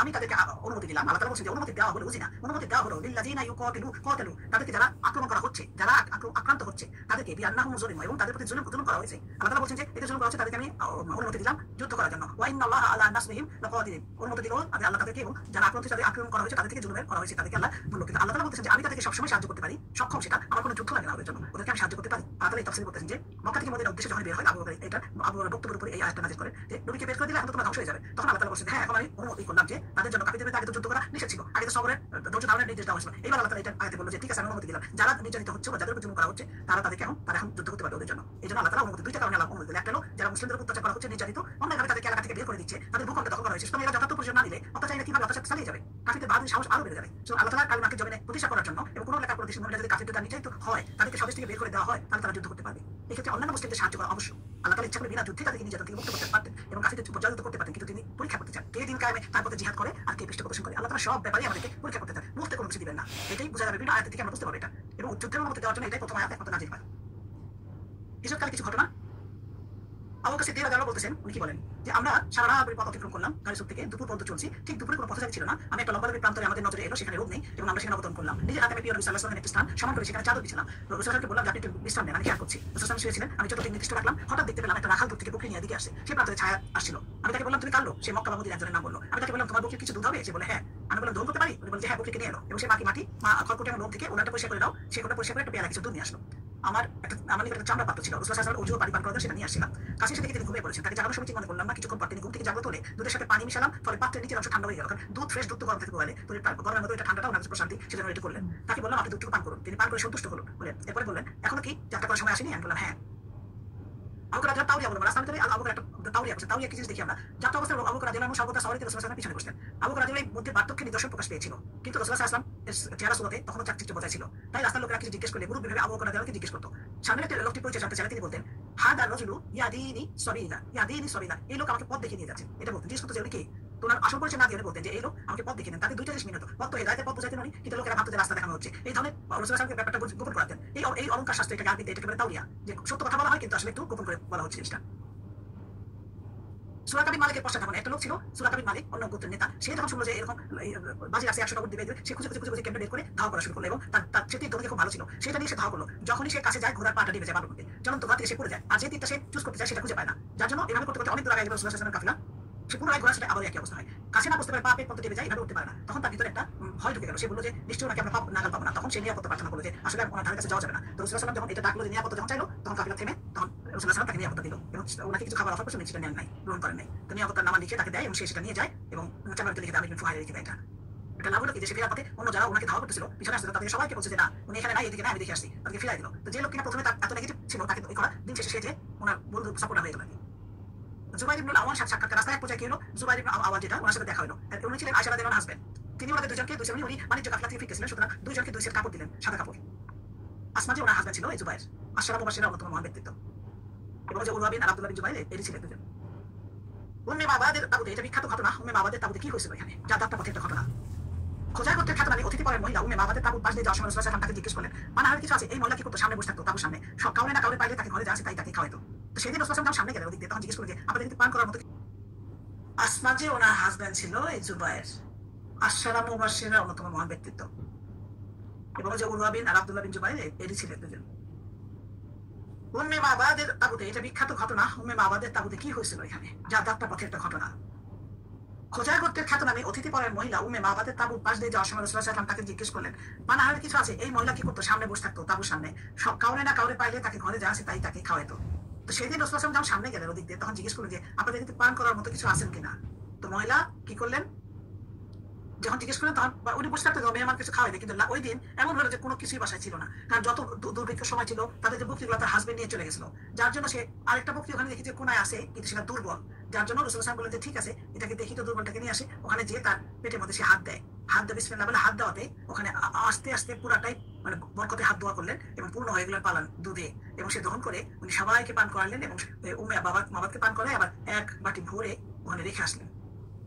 আমি তাদেরকে অনুমতি দিলাম। আল্লাহ তাআলা বলেন যে অনুমতি দেওয়া হলো, উযিনা অনুমতি দেওয়া হলো লিল্লাযিনা ইউকাতিলু, তাদেরকে যারা আক্রমণ করা হচ্ছে, যারা আক্রান্ত হচ্ছে তাদেরকে বিআন্নাহুম যুলিমু, এবং তাদের প্রতি জুলুম করা হয়েছে। আল্লাহ তাআলা বলেন যে এদের জুলুম করা হচ্ছে, তাদেরকে আমি অনুমতি দিলাম যুদ্ধ করার জন্য। ওয়া ইন্নাল্লাহা আলা নাসরিহিম লাকাদির, অনুমতি দিল আমি আল্লাহ তাদেরকে, এবং যারা আক্রমণ করা হয়েছে তাদের থেকে জুলুম করা হয়েছে তাদেরকে আল্লাহ বলল। কিন্তু আল্লাহ তাআলা বলতেছেন যে আমি তাদেরকে সবসময় সাহায্য করতে পারি, সক্ষম সেটা, আমার কোনো যুদ্ধ লাগে না ওদের জন্য, ওদেরকে আমি সাহায্য করতে পারি। আল্লাহ তাআলা এই তাফসীর বলতেছেন যে মক্কা থেকে মদিনার উদ্দেশ্যে যখন বের হয় আবু বকর, এটা আবু বকরের বক্তব্যের উপরে এই আয়াতটা নাযিল করেন যে নবীকে বের করে দিলে এখন তো তোমরা ধ্বংস হয়ে যাবে। তখন আল্লাহ তাআলা বলেছেন হ্যাঁ, এখন আমি অনুমতি করলাম যে তাদের জন্য কাফিরদের বিরুদ্ধে আগে তো যুদ্ধ করা নিষেধ ছিল, আগে তো সবরের ধৈর্য ধারণের নির্দেশ দেওয়া হয়েছিল। এবার আল্লাহ তাআলা এটা আয়াতে বলল যে ঠিক আছে আমি অনুমতি দিলাম, যারা নির্যাতিত হচ্ছে বা যাদের উপর জুলুম করা হচ্ছে তারা এখন যুদ্ধ করতে পারবে ওদের জন্য। এই জন্য আল্লাহ তাআলা অনুমতি, দুইটা কারণে আল্লাহ অনুমতি দিলেন। একটা হলো যারা মুসলিমদের উপর অত্যাচার করা হচ্ছে, নির্যাতিত, অন্যভাবে তাদেরকে এলাকা থেকে বের করে দিচ্ছে, তাদের ভূখণ্ড দখল করা হয়েছে, সুতরাং এরা যথার্থ পরিচয় না দিলে অত্যাচারীরা কিভাবে অত্যাচার চালিয়ে যাবে, কাফিরদের বাহাদুরি সাহস আরো বেড়ে যাবে। সুতরাং আল্লাহ তাআলা কালিমাকে জমিনে প্রতিষ্ঠা করার জন্য এবং কোনো এলাকার প্রতিষ্ঠা মহিলা যদি কাফিরদের নির্যাতিত হয়, তাদেরকে স্বদেশ থেকে বের করে দেওয়া হয়, তাহলে তারা যুদ্ধ করতে পারবে। এক্ষেত্রে অন্যান্য মুসলিমদের সাহায্য করা অবশ্যই। আল্লাহ তাআলা ইচ্ছা করে বিনা যুদ্ধে তাদেরকে নির্যাতন থেকে মুক্ত করতে পারতেন এবং কাফিরদের পর্যালোচিত করতে পারতেন, কিন্তু তিনি পরীক্ষা করতে চান কে দিন কায়েমে তার পথে জিহাদ করে আর কে পৃষ্ঠপ্রদর্শন করে। আল্লাহ তাআলা সব ব্যাপারে আমাদেরকে পরীক্ষা করতে চান, মুহূর্তে কোনো কিছু দিবেন না। এটাই বোঝা যাবে বিভিন্ন আয়াত থেকে আমরা বুঝতে পারবো এটা। এবং যুদ্ধের অনুমতি দেওয়ার জন্য এটাই প্রথম আয়াত একমাত্র নাযিল হয়। হিজরতকালে কিছু ঘটনা আবু বকর সিদ্দিক রাদিয়াল্লাহু বলতেছেন, উনি কি বলেন যে আমরা সারা রাত পথ অতিক্রম করলাম, গাড়ি থেকে দুপুর পর্যন্ত চলছি। ঠিক দুপুরে কোনো পথচারী ছিল না, আমি একটা লম্বা প্রান্তরে আমাদের নজরে এলো, সেখানে রোদ নেই এবং আমরা সেখানে অবতরণ করলাম। নিজের হাতে আমি প্রিয় নবী সাল্লাল্লাহু আলাইহি ওয়াসাল্লামের একটি স্থান সমান করে সেখানে চাদর বিছালাম। রাসূলুল্লাহকে বললাম যে আপনি একটু বিশ্রাম নেন, আমি খেয়াল করছি। রাসূলুল্লাহ শুয়েছিলেন, আমি যতদিন নির্দিষ্ট রাখলাম, হঠাৎ দেখতে পেলাম একটা রাখাল দূর থেকে বকরি নিয়ে এদিকে আসছে। সেই প্রান্তরে ছায়া আসছিল। আমি তাকে বললাম তুমি কার লোক? সে মক্কা বা মদিনার একজনের নাম বললো। আমি তাকে বললাম তোমার বকরির কিছু দুধ হবে? সে বলে হ্যাঁ। আমি বললাম দোহন করতে পারি? উনি বলছে হ্যাঁ, বকরিকে নিয়ে এলো এবং সে মাটি খড়কুটে এবং লোক থেকে ওনাটা পরিষ্কার করে দাও, সে কোটা পরিষ্কার করে একটা পেয়ালা কিছু দুধ নিয়ে আসলো। আমার নিকট একটা চামড়া পাত্র ছিল, রাসূলুল্লাহ সাল্লাল্লাহু আলাইহি ওয়াসাল্লাম ওযু পানি পান করার সেটা নিয়ে আসছিলাম। কাছে এসে দেখে তিনি ঘুমিয়ে পড়েছেন। তাকে জাগানোর সময় চিন্তা করলাম না, কিছুক্ষণ পর তিনি ঘুম থেকে জাগ্রত হলে দুধের সাথে পানি মিশালাম, ফলে পাত্রের নিচের অংশ ঠান্ডা হয়ে গেল। কারণ দুধ ফ্রেশ দুধ তো গরম থেকে বলে, তো গরমের মধ্যে এটা ঠান্ডাটা ওনার কাছে প্রশান্তি, সেজন্য এটা করলেন। তাকে বললাম আপনি দুধটুকু পান করুন। তিনি পান করে সন্তুষ্ট হলেন। এরপরে বললেন এখনো কি যাত্রা করার সময় আসেনি? আমি বললাম হ্যাঁ। আবু বকর রাদিয়াল্লাহু তাওরিয়া বলবো, রাস্তার ভিতরে আবু বকর একটা তাওরিয়া করছে। তাওরিয়া কি জিনিস দেখি আমরা? যাত্রা অবস্থায় আবু বকর রাদিয়াল্লাহু আনহু সর্বদা সাওয়ারিতে রাসূলুল্লাহ সাল্লাল্লাহু আলাইহি ওয়াসাল্লামের পিছনে বসতেন। আবু বকর রাদিয়াল্লাহু মধ্যে পার্থক্যের নিদর্শন প্রকাশ পেয়েছিল, কিন্তু রাসূলুল্লাহ সাল্লাল্লাহু আলাইহি ওয়াসাল্লাম চেহারা সুরতে তখনও চাকচিক্য বজায় ছিল। তাই রাস্তার লোকেরা কিছু জিজ্ঞেস করলে মুরুব্বি আবু বকর রাদিয়াল্লাহু জিজ্ঞেস করতো। সামনে একটা লোকটি পরিচয় জানতে চাইলে তিনি বলতেন হাদা রাজুলু ইয়াদিনি সাবিলা, এই লোক আমাকে পথ দেখিয়ে নিয়ে যাচ্ছে। এটা বলতেন। জিজ্ঞেস করতে যে উনি কে? তোনার আসল পরিচয় না দিয়ে বলতেন যে এই লোক আমাকে পথ দেখিয়ে নেন। তাতে দুইটা জিনিস মিলত, পথ তো হেদায়েতের পথ বোঝাইতেন উনি, কিন্তু লোকেরা ভাবতো যে রাস্তা দেখানো হচ্ছে। এই ধরনের রাসূলুল্লাহ সাল্লাল্লাহু আলাইহি ওয়াসাল্লাম ব্যাপারটা গোপন করাতেন। এই অলংকার শাস্ত্র এটাকে আরবিতে এটাকে বলে তাওরিয়া, যে সত্য কথা বলা হয় কিন্তু আসলে একটু গোপন করে বলা হচ্ছে জিনিসটা। সুরাকাবিন মালিকের পশ্চাৎ একটা লোক ছিল, সুরাকাবিন মালিক, অন্য গোত্রের নেতা। সে যখন শুনলো যে এরকম বাজি আছে 100 নগদ দিবে, সে খুঁজে খুঁজে খুঁজে কেমনে বের করে ধাওয়া করা শুরু করলো এবং তার সে তীর ধরতে খুব ভালো ছিল, সেটা নিয়ে সে ধাওয়া করলো। যখনই সে কাছে যায় ঘোড়ার পাটা ডিবে যায় বালুর মধ্যে, জ্বলন্ত ধোঁয়া থেকে সে পড়ে যায়। আর যে তীরটা সে চুজ করতে চায় সেটা খুঁজে পায় না, যার জন্য এভাবে করতে করতে অনেক দূর আগে গেল রাসূলুল্লাহ সাল্লাল্লাহু আলাইহি ওয়াসাল্লামের কাফিলা। সে পুনরায় ঘোড়ার সাথে আবার একই অবস্থা হয়, কাছে না বসতে পারে, পা পেট পর্যন্ত টিপে যায়, এভাবে উঠতে পারে না। তখন তার ভিতরে একটা ভয় ঢুকে গেল। সে বললো যে নিশ্চয়ই ওনাকে আমরা নাগাল পাবো না। তখন সে নিরাপত্তা প্রার্থনা করলো যে আসলে ওনার ধারে কাছে যাওয়া যাবে না। তো রাসূলুল্লাহ সাল্লাল্লাহু আলাইহি ওয়াসাল্লাম যখন এটা ডাকলো যে নিরাপত্তা যখন চাইলো, তখন কাফিলা থেমে, তখন রাসূলুল্লাহ সাল্লাল্লাহু তাকে নিরাপত্তা দিল এবং ওনাকে কিছু খাবার অফার করছে, সেটা নেন নাই, গ্রহণ করেন নাই। তো নিরাপত্তার নামা লিখে তাকে দেয় এবং সে সেটা নিয়ে যায় এবং চামড়াতে লিখে আমির বিন ফুহাইরা রেখে দেয়। এটা লাভ হলো কি যে সে ফেরার পথে অন্য যারা ওনাকে ধাওয়া করতেছিল পিছনে আসতে, তাদের সবাইকে বলছে যে না উনি এখানে নাই, এদিকে না, আমি দেখে আসছি, তাদেরকে ফিরাই দিল। তো যে লোক কিনা প্রথমে তার এত নেগেটিভ ছিল, তাকে ওই করা দিন শেষে সে যে ওনার বন্ধু সাপোর্টার হয়ে গেল। জুবাইর ইবনুল আওয়াম সাথে সাক্ষাৎকার রাস্তায় এক পর্যায়ে কি হলো, জুবাইর ইবনুল আওয়াম যেটা ওনার সাথে দেখা হলো, উনি ছিলেন আয়েশা রাদিয়াল্লাহু আনহার হাজবেন্ড। তিনি ওনাদের দুজনকে উনি বাণিজ্য কাফলা থেকে ফিরতেছিলেন, সুতরাং দুজনকে দুই সেট কাপড় দিলেন, সাদা কাপড়। আসমা যে ওনার হাজবেন্ড ছিল এই জুবাইর, আশরাফ মুবাশশিরা অন্যতম মহান ব্যক্তিত্ব, এবং যে উরওয়া বিন আর আব্দুল্লাহ বিন জুবাইর এরই ছিলেন দুজন। উম্মে মাবাদের তাবুতে, এটা বিখ্যাত ঘটনা। উম্মে মাবাদের তাবুতে কি হয়েছিল এখানে, জাদাতটা পথে একটা ঘটনা। খোঁজাই করতে খ্যাতনামী অতিথি পরের মহিলা উম্মে মাবাদের তাবুত পাশ দিয়ে যাওয়ার সময় রাসূলুল্লাহ সাল্লাল্লাহু আলাইহি ওয়াসাল্লাম তাকে জিজ্ঞেস করলেন, পানাহারের কিছু আছে? এই মহিলা কি করতো, সামনে বসে থাকতো তাবুর সামনে, সব কাউরে না কাউরে পাইলে তাকে ঘরে যা আছে তাই তাকে খাওয়াইতো। তো সেদিন রাসূলুল্লাহ সাল্লাল্লাহু আলাইহি ওয়াসাল্লাম সামনে গেলেন ওদিক দিয়ে, তখন জিজ্ঞেস করলেন যে আপনাদের কিন্তু পান করার মতো। আসমা যে ওনার হাজবেন্ড ছিল এই জুবাইর, আশরাফ মুবাশশিরা অন্যতম মহান ব্যক্তিত্ব, এবং যে উরওয়া বিন আর আব্দুল্লাহ বিন জুবাইর এরই ছিলেন দুজন। উম্মে মাবাদের তাবুতে, এটা বিখ্যাত ঘটনা। উম্মে মাবাদের তাবুতে কি হয়েছিল এখানে, জাদাতটা পথে একটা ঘটনা। খোঁজাই করতে খ্যাতনামী অতিথি পরের মহিলা উম্মে মাবাদের তাবুর পাশ দিয়ে যাওয়ার সময় রাসূলুল্লাহ সাল্লাল্লাহু আলাইহি ওয়াসাল্লাম তাকে জিজ্ঞেস করলেন, পানাহারের কিছু আছে? এই মহিলা কি করতো, সামনে বসে থাকতো তাবুর সামনে, সব কাউরে না কাউরে পাইলে তাকে ঘরে যা আছে তাই তাকে খাওয়াইতো। তো সেদিন রাসূলুল্লাহ সাল্লাল্লাহু আলাইহি ওয়াসাল্লাম যখন সামনে গেলেন ওদিক দিয়ে, তখন জিজ্ঞেস করলেন যে আপনাদের কিন্তু পান করার মতো কিছু আছেন কিনা। তো মহিলা কি করলেন, যখন জিজ্ঞেস করলেন তখন উনি বসে থাকতে মেহমান কিছু খাওয়াই দেয়, কিন্তু ওই দিন এমন হলো যে কোনো কিছুই বাসায় ছিল না, কারণ যত দুর্ভিক্ষের সময় ছিল তাদের যে বকরিগুলো তার হাজবেন্ড নিয়ে চলে গেছিল, যার জন্য সে আরেকটা বকরি ওখানে দেখি যে কোনায় আসে, কিন্তু সেটা দুর্বল, যার জন্য রাসূলুল্লাহ সাল্লাল্লাহু আলাইহি ওয়াসাল্লাম বললেন যে ঠিক আছে এটাকে দেখি তো দুর্বলটাকে নিয়ে আসে। ওখানে যেয়ে তার পেটের মধ্যে সে হাত দেয়, হাত দিয়ে বিসমিল্লাহ বলে হাত দেওয়াতে ওখানে আস্তে আস্তে পুরাটাই মানে বরকতে হাত দোয়া করলেন এবং পূর্ণ হয়ে গেলেন পালান দুধে, এবং সে দহন করে উনি সবাইকে পান করালেন এবং উম্মে মাবাদকে পান করে আবার এক বাটি ভরে ওখানে রেখে আসলেন,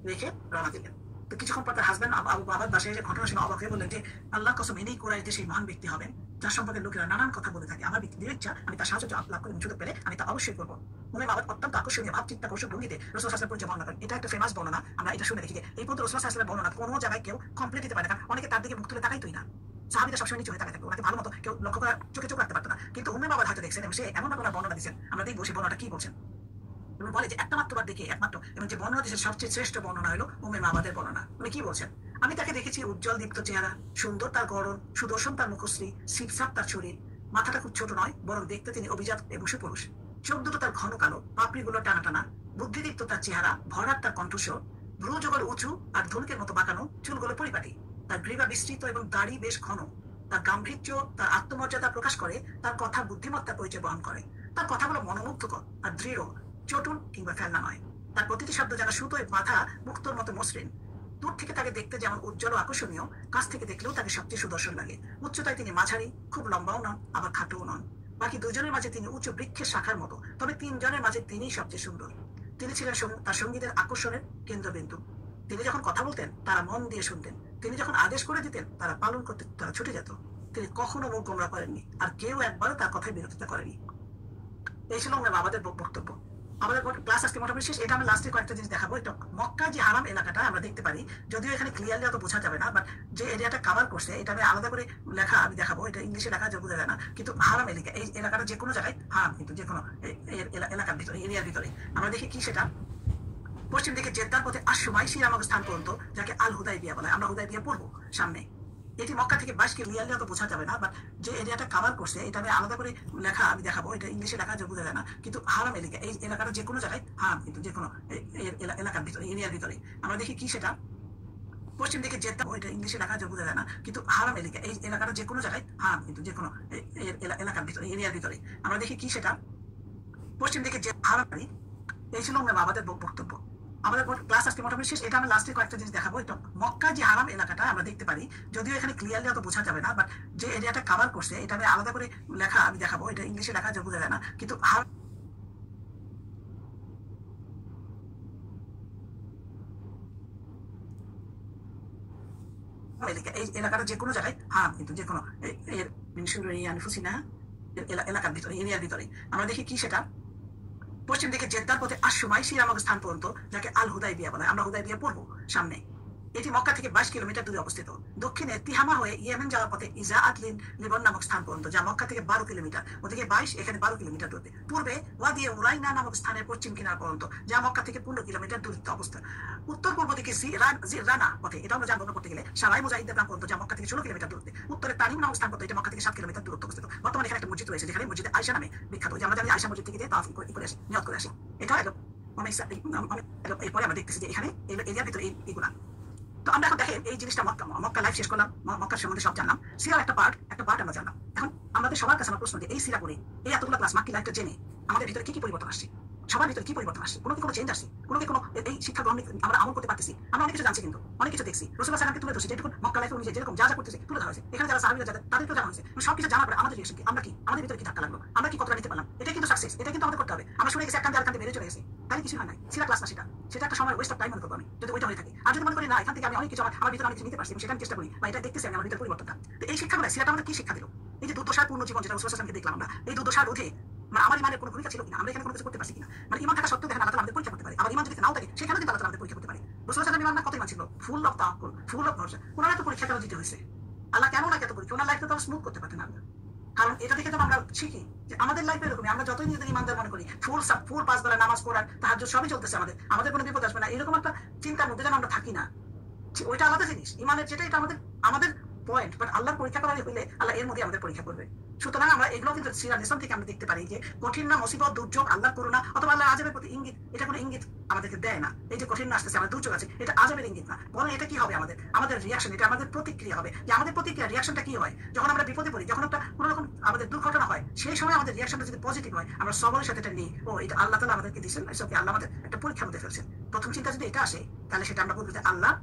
রেখে রওনা দিলেন। তো কিছুক্ষণ পর তার হাজবেন্ড আবু বাবার বাসায় এসে ঘটনা শুনে অবাক হয়ে বললেন যে আল্লাহ কসম ইনি কুরাইশদের সেই মহান ব্যক্তি হবেন যার সম্পর্কে লোকেরা নানান কথা বলে থাকে, আমার ব্যক্তির ইচ্ছা আমি তার সাহায্য লাভ করে সুযোগ পেলে আমি তা অবশ্যই করবো। উম্মে মাবাদ অত্যন্ত আকর্ষণীয় ভাব চিন্তা কৌশল ভঙ্গিতে রাসূলুল্লাহ সাল্লাল্লাহু আলাইহি ওয়াসাল্লাম পরিচয় বর্ণনা করেন। এটা একটা ফেমাস বর্ণনা, আমরা এটা শুনে দেখি যে এই পর্যন্ত রাসূলুল্লাহ সাল্লাল্লাহু আলাইহি ওয়াসাল্লাম বর্ণনা কোনো জায়গায় কেউ কমপ্লিট দিতে পারে না, কারণ অনেকে তার দিকে মুখ তুলে তাকাইতোই না, সাহাবীরা সবসময় নিচু হয়ে তাকায় থাকতো, ওনাকে ভালো মতো কেউ লক্ষ্য করা চোখে চোখ রাখতে পারতো না। কিন্তু উম্মে মাবাদ হয়তো দেখছেন এবং সে এমন ভাবে বর্ণনা দিচ্ছেন, আমরা দেখবো সেই বর্ণনাটা কি বলছেন। এবং বলে যে একটা মাত্রবার দেখে একমাত্র এবং যে বর্ণনা দিয়েছেন সবচেয়ে শ্রেষ্ঠ বর্ণনা হলো উম্মে মাবাদের বর্ণনা। উনি কি বলছেন, আমি তাকে দেখেছি উজ্জ্বল দীপ্ত চেহারা, সুন্দর তার গড়ন, সুদর্শন তার মুখশ্রী, সিপসাপ তার শরীর, মাথাটা খুব ছোট নয় বরং দেখতে তিনি অভিজাত এবং সুপুরুষ, চোখ দুটো তার ঘন কালো, পাপড়িগুলো টানা টানা, বুদ্ধিদীপ্ত তার চেহারা, ভরাট তার কণ্ঠস্বর, ভ্রু যুগল উঁচু আর ধনুকের মতো বাঁকানো, চুলগুলো পরিপাটি, তার গ্রীবা বিস্তৃত এবং দাড়ি বেশ ঘন, তার গাম্ভীর্য তার আত্মমর্যাদা প্রকাশ করে, তার কথা বুদ্ধিমত্তার পরিচয় বহন করে, তার কথাগুলো মনোমুগ্ধকর আর দৃঢ়, চটুল কিংবা ফেলনা নয়, তার প্রতিটি শব্দ যেন সুতোয় মাথা মুক্তোর মতো মসৃণ। দূর থেকে তাকে দেখতে যেমন উজ্জ্বল ও আকর্ষণীয়, কাছ থেকে দেখলেও তাকে সবচেয়ে সুদর্শন লাগে। উচ্চতায় তিনি মাঝারি, খুব লম্বাও নন আবার খাটোও নন। বাকি দুজনের মাঝে তিনি উঁচু বৃক্ষের শাখার মতো, তবে তিনজনের মাঝে তিনিই সবচেয়ে সুন্দর। তিনি ছিলেন তার সঙ্গীদের আকর্ষণের কেন্দ্রবিন্দু। তিনি যখন কথা বলতেন তারা মন দিয়ে শুনতেন, তিনি যখন আদেশ করে দিতেন তারা পালন করতে তারা ছুটে যেত। তিনি কখনো মুখ গোমরা করেননি আর কেউ একবারও তার কথায় বিরোধিতা করেনি। এই ছিল আমাদের বক্তব্য। আমাদের ক্লাস আজকে মোটামুটি শেষ। এটা আমি লাস্টে কয়েকটা জিনিস দেখাবো। এটা মক্কা যে হারাম এলাকাটা আমরা দেখতে পারি, যদিও এখানে ক্লিয়ারলি অত বোঝা যাবে না, বাট যে এরিয়াটা কভার করছে এটা আমি আলাদা করে লেখা আমি দেখাবো, এটা ইংলিশে লেখা যে বোঝা যায় না, কিন্তু হারাম এলাকা এই এলাকাটা যে কোনো জায়গায় হারাম, কিন্তু যে কোনো এলাকার ভিতরে এরিয়ার ভিতরে আমরা দেখি কি সেটা পশ্চিম দিকে জেদ্দার পথে আশুমাই শিরামগ স্থান পর্যন্ত, যাকে আল হুদাইবিয়া বলে, আমরা হুদাইবিয়া পড়বো সামনে। এটি মক্কা থেকে 22 ক্লিয়ারলি অত বোঝা যাবে না, বাট যে এরিয়াটা কভার করছে এটা আমি আলাদা করে লেখা আমি দেখাবো, এটা ইংলিশে লেখা যে বোঝা যায় না, কিন্তু হারাম এলাকা এই এলাকাটা যে কোনো জায়গায় হারাম, কিন্তু যে কোনো এলাকার ভিতরে এরিয়ার ভিতরে আমরা দেখি কি সেটা পশ্চিম দিকে জেদ্দা, এটা ইংলিশে লেখা যে বোঝা যায় না, কিন্তু হারাম এলাকা এই এলাকাটা যে কোনো জায়গায় হারাম, কিন্তু যে কোনো এলাকার ভিতরে এরিয়ার ভিতরে আমরা দেখি কি সেটা পশ্চিম দিকে হারাম। এই ছিল আমাদের বক্তব্য। আমাদের ক্লাস আজকে মোটামুটি শেষ। এটা আমি লাস্টে কয়েকটা জিনিস দেখাবো। এটা মক্কা যে হারাম এলাকাটা আমরা দেখতে পারি, যদিও এখানে ক্লিয়ারলি অত বোঝা যাবে না, বাট যে এরিয়াটা কভার করছে এটা আমি আলাদা করে লেখা আমি দেখাবো, এটা ইংলিশে লেখা যে বোঝা যায় না, কিন্তু হারাম এলাকা এই এলাকাটা যে কোনো জায়গায় হারাম, কিন্তু যে কোনো এলাকার ভিতরে এরিয়ার ভিতরে আমরা দেখি কি সেটা পশ্চিম দিকে জেদ্দার পথে আশুমাই সিরা নামক স্থান পর্যন্ত, যাকে আল হুদাইবিয়া বলা হয়। আমরা হুদাইবিয়া পড়বো সামনে। এটি মক্কা থেকে 22 কিলোমিটার দূরে অবস্থিত। দক্ষিণে তিহামা হয়ে ইয়েমেন যাওয়ার পথে ইজা আতলিন লিবন নামক স্থান পর্যন্ত, যা মক্কা থেকে 12 কিলোমিটার, ওদিকে 22, এখানে 12 কিলোমিটার দূরে। পূর্বে ওয়াদিয়ে উরাইনা নামক স্থানের পশ্চিম কিনারা পর্যন্ত, যা মক্কা থেকে 15 কিলোমিটার দূরত্ব অবস্থান। উত্তর পূর্ব দিকে জিরানা পথে, এটা আমরা জানবো করতে গেলে সারাই মুজাহিদের গ্রাম পর্যন্ত, যা মক্কা থেকে 16 কিলোমিটার দূরত্বে। উত্তরে তারিম নামক স্থান পর্যন্ত, এটা মক্কা থেকে 7 কিলোমিটার দূরত্ব অবস্থিত। বর্তমানে এখানে একটা মসজিদ রয়েছে, যেখানে মসজিদে আয়েশা নামে বিখ্যাত। যে আমরা জানি আয়েশা মসজিদ থেকে তাওয়াফ করে আসি, নিয়ত করে আসি। এটা এরপরে আমরা দেখতেছি যে এখানে এরিয়ার ভিতরে এইগুলা। তো আমরা এখন দেখেন এই জিনিসটা মক্কা লাইফ শেষ করলাম, মক্কার সম্বন্ধে সব জানলাম, সিরার একটা পার্ট আমরা জানলাম। এখন আমাদের সবার কাছে আমার প্রশ্ন, যে এই সিরা করে এই এতগুলো ক্লাস মাক্কি লাইফটা জেনে আমাদের ভিতরে কি পরিবর্তন আসছে? সবার ভিতরে কি পরিবর্তন আসছে? কোনো চেঞ্জ আসছে? কোনো এই শিক্ষা গ্রহণ আমরা আমল করতে পারতেছি? আমরা অনেক কিছু জানছি, কিন্তু অনেক কিছু দেখছি। রাসূলুল্লাহ সাল্লাল্লাহু আলাইহি ওয়াসাল্লামকে তুলে ধরছি, যেটুকু মক্কা লাইফে উনি যেরকম যা করতেছে তুলে ধরা হয়েছে, এখানে যারা সাহাবীরা যাদের তাদেরকেও জানা হয়েছে। সবকিছু জানার পরে আমাদের রিঅ্যাকশন কি? আমরা কি, আমাদের ভিতরে কি ধাক্কা লাগলো? আমরা কি কতটা নিতে পারলাম? এটা কিন্তু সাকসেস, এটা কিন্তু আমাদের করতে হবে। আমরা শুনে গেছি এক কান্দে আর কান্দে বেড়ে চলে গেছে, তাই কিছু হয় নাই। সিরা ক্লাস না, সেটা একটা সময় ওয়েস্ট অফ টাইম মনে করবো আমি, যদি ওইটা হয়ে থাকে। আর যদি মনে করি না, এখান থেকে আমি অনেক কিছু আমার ভিতরে অনেক কিছু নিতে পারছি, সেটা আমি চেষ্টা করি, বা এটা দেখতেছি আমি আমার ভিতরে পরিবর্তনটা। তো এই শিক্ষাগুলো, সিরাটা আমাদের কি শিক্ষা দিল? এই যে দুর্দশার পূর্ণ জীবন, যেটা রাসূলুল্লাহ সাল্লাল্লাহু আলাইহি ওয়াসাল্লামকে দেখলাম আমরা, এই দুর্দশার রোধে মানে আমার ইমানের কোনো ভূমিকা ছিল কিনা? আমরা এখানে কোনো কিছু করতে পারছি কিনা? মানে ইমান থাকা সত্ত্বেও দেখেন আল্লাহ তাআলা আমাদের পরীক্ষা করতে পারে। আবার ইমান যদি নাও থাকে, সেখানেও কিন্তু আল্লাহ তাআলা আমাদের পরীক্ষা করতে পারে। রাসূলুল্লাহ সাল্লাল্লাহু আলাইহি ওয়াসাল্লাম কত ইমান ছিল, ফুল অফ তাওয়াক্কুল, ফুল অফ ভরসা। ওনার এত পরীক্ষা কেন দিতে হয়েছে? আল্লাহ কেন ওনাকে এত পরীক্ষা? ওনার লাইফটা তো স্মুথ করতে পারতেন আল্লাহ। কারণ এটা থেকে তো আমরা শিখি যে আমাদের লাইফে এরকমই, আমরা যতই নিজেদের ইমানদার মনে করি, ফুল 5 বেলা নামাজ, কোরআন, তাহাজ্জুদ সবই চলতেছে, আমাদের কোনো বিপদ আসবে না, এরকম একটা চিন্তার মধ্যে যেন আমরা থাকি না। ওইটা আলাদা জিনিস, ইমানের যেটা, এটা আমাদের পয়েন্ট। বাট আল্লাহর পরীক্ষা করা হইলে আল্লাহ এর মধ্যে আমাদের পরীক্ষা করবে। সুতরাং আমরা এগুলো কিন্তু সিরাত নিসান থেকে আমরা দেখতে পারি যে কঠিন না মুসিবত, দুর্যোগ, আল্লাহর করুণা অথবা আল্লাহর আযাবের প্রতি ইঙ্গিত, এটা কোনো ইঙ্গিত আমাদেরকে দেয় না। এই যে কঠিন না আসতেছে, আমার দুর্যোগ আছে, এটা আযাবের ইঙ্গিত না, বরং এটা কি হবে? আমাদের রিয়াকশন, এটা আমাদের প্রতিক্রিয়া হবে। যে আমাদের প্রতিক্রিয়া, রিয়াকশনটা কি হয় যখন আমরা বিপদে পড়ি, যখন একটা কোনো রকম আমাদের দুর্ঘটনা হয়, সেই সময় আমাদের রিয়াকশনটা যদি পজিটিভ হয়, আমরা সবরের সাথে এটা নিই, ও এটা আল্লাহ তাআলা আমাদেরকে দিয়েছেন, এসবকে আল্লাহ আমাদের একটা পরীক্ষার মধ্যে ফেলছেন। প্রথম চিন্তা যদি এটা আসে, তাহলে সেটা আমরা বলবো যে আল্লাহ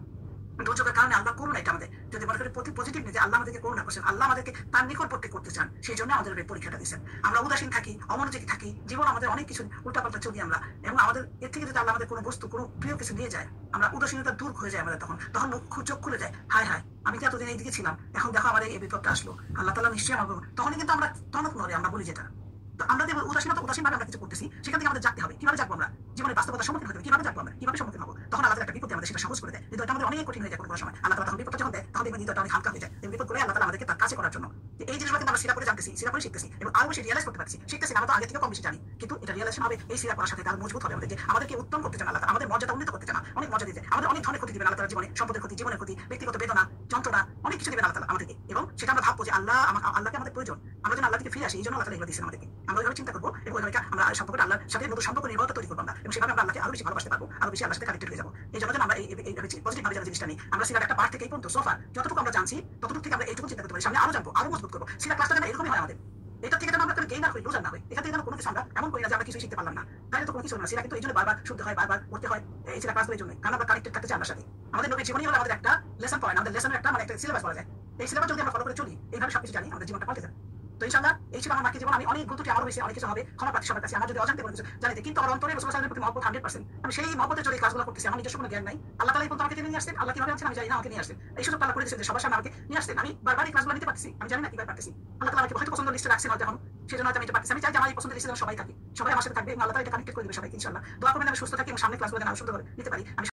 দুর্যোগের কারণে আল্লাহ করুণা, এটা আমাদের যদি মনে করি পজিটিভ নিয়ে, যে আল্লাহ আমাদেরকে করুণা করছেন, আল্লাহ আমাদেরকে তার নিকটবর্তী করতে চান, সেই জন্য আমাদের পরীক্ষাটা দিচ্ছেন। আমরা উদাসীন থাকি, অমনোযোগী থাকি, জীবন আমাদের অনেক কিছু উল্টাপাল্টা চলি আমরা, এবং আমাদের এর থেকে যদি আল্লাহ আমাদের কোনো বস্তু, কোনো প্রিয় কিছু নিয়ে যায়, আমরা উদাসীনতা দূর হয়ে যায় আমাদের, তখন চোখ খুলে যায়, হায় হায় আমি তো এতদিন এইদিকে ছিলাম, এখন দেখো আমার এই বিপদটা আসলো, আল্লাহ তাআলা নিশ্চয়ই আমার। তখনই কিন্তু আমরা টনক নড়ে, আমরা বলি যেটা। তো আমরা যে উদাসীনভাবে আমরা কিছু করতেছি, সেখান থেকে আমাদের জাগতে হবে। কিভাবে জাগবো আমরা? জীবনের বাস্তবতার সম্মুখীন হতে হবে। কিভাবে জাগবো আমরা? কিভাবে সম্মুখীন হবো? তখন আল্লাহ একটা বিপদ আমাদের সেটা সহজ করে দেয়। কিন্তু এটা আমাদের অনেক কঠিন হয়ে যায় কোনো সময়। আল্লাহ তাআলা তখন বিপদটা যখন দেয়, তখন দেখবেন হৃদয়টা অনেক হালকা হয়ে যায়। এই বিপদ করে আল্লাহ তাআলা আমাদেরকে তার কাছে করার জন্য। এই জিনিসগুলো কিন্তু আমরা সিরা পড়ে জানতেছি, সিরা পড়ে শিখতেছি, এবং আরো বেশি রিয়ালাইজ করতে পারছি। শিখতেছি না, আমরা তো আগে থেকে কম বেশি জানি, কিন্তু এটা রিয়ালাইজেশন হবে এই সিরা পড়ার সাথে। তার মজবুত হবে আমাদের, যে আমাদেরকে উত্তম করতে চান আল্লাহ, আমাদের মর্যাদা উন্নীত করতে চান, অনেক মর্যাদা দিতে, আমাদের অনেক ধরনের ক্ষতি দিবেন আল্লাহ তাআলা, জীবনে সম্পদের ক্ষতি, জীবনের ক্ষতি, ব্যক্তিগত বেদনা, যন্ত্রণা, অনেক কিছু দিবেন আল্লাহ তাআলা আমাদেরকে। এবং সেটা আমরা ভাববো যে আল্লাহকে আমাদের প্রয়োজন, আমরা যেন আল্লাহ থেকে ফিরে আসি, এই জন্য আল্লাহ তাআলা এগুলো দিয়েছেন আমাদেরকে। আমরা ওইভাবে চিন্তা করবো, এবং ওইভাবে আমরা সম্পর্কটা আল্লাহর সাথে নতুন সম্পর্ক নির্ভরতা তৈরি করবো আমরা, এবং সেভাবে আমরা আল্লাহকে আরো বেশি ভালোবাসতে পারবো, আরো বেশি আল্লাহর সাথে কানেক্টেড হয়ে যাবো। এই জন্য আমরা এইভাবে পজিটিভ ভাবে জিনিসটা নিই। আমরা সিরার একটা পার্ট থেকে এই পর্যন্ত সোফা যতটুকু আমরা জানছি, ততটুকু থেকে আমরা এইটুকু চিন্তা করতে পারি, সামনে আরো জানবো, আরো মজবুত করবো। সিরা ক্লাসটা যেন এরকমই হয় আমাদের। এটা থেকে যেন আমরা গেইন না হই, লুজার না হই। এখান থেকে যেন কোনো কিছু আমরা এমন করি না যে আমরা কিছু শিখতে পারলাম না, তাই তো কোনো কিছু না। সিরা কিন্তু এই জন্য বারবার শুনতে হয়, বারবার পড়তে হয় এই সিরা ক্লাসগুলোর জন্য, কারণ আমরা কানেক্টেড থাকতে চাই আল্লাহর সাথে। আমাদের নবীর জীবনী হলো আমাদের একটা লেসন পয়েন্ট, আমাদের লেসনের একটা একটা সিলেবাস বলা যায়। এই সিলেবাস যদি আমরা ফলো করে চলি, এইভাবে সবকিছু জানি, আমাদের জীবনটা পাল্টে যায়। তো ইনশাআল্লাহ এই ছিল আমার বাকি জীবন। আমি অনেক ভুল ত্রুটি আমারও হয়েছে, অনেক কিছু হবে, ক্ষমা প্রার্থী সবার কাছে। আমার যদি অজান্তে কোনো কিছু জানিতে, কিন্তু আমার অন্তরে রাসূলুল্লাহ সাল্লাল্লাহু আলাইহি ওয়াসাল্লামের প্রতি মহব্বত 100%। আমি সেই মহব্বতের জন্য এই কাজগুলো করতেছি। আমার নিজস্ব কোনো জ্ঞান নাই, আল্লাহ তাআলাই আমাকে টেনে নিয়ে আসছেন। আল্লাহ কিভাবে আনছেন আমি জানি না, আমাকে নিয়ে আসছেন। এই সুযোগ আল্লাহ করে দিয়েছেন যে সবার সামনে আমাকে নিয়ে আসছেন। আমি বারবার এই ক্লাসগুলো নিতে পারতেছি, আমি জানি না কিভাবে পারতেছি। আল্লাহ তাআলা আমাকে হয়তো পছন্দ লিস্টে রাখছেন, হয়তো এখন সেজন্য হয়তো আমি এটা পারতেছি। আমি চাই যে আমার এই পছন্দের লিস্টে সবাই থাকে, সবাই আমার সাথে থাকবে, এবং আল্লাহ তাআলা এটা কানেক্টেড করে দিবে সবাইকে ইনশাআল্লাহ। দোয়া করবেন আমি সুস্থ থাকি এবং সামনে ক্লাসগুলো যেন আরো সুন্দর করে নিতে পারি। আমি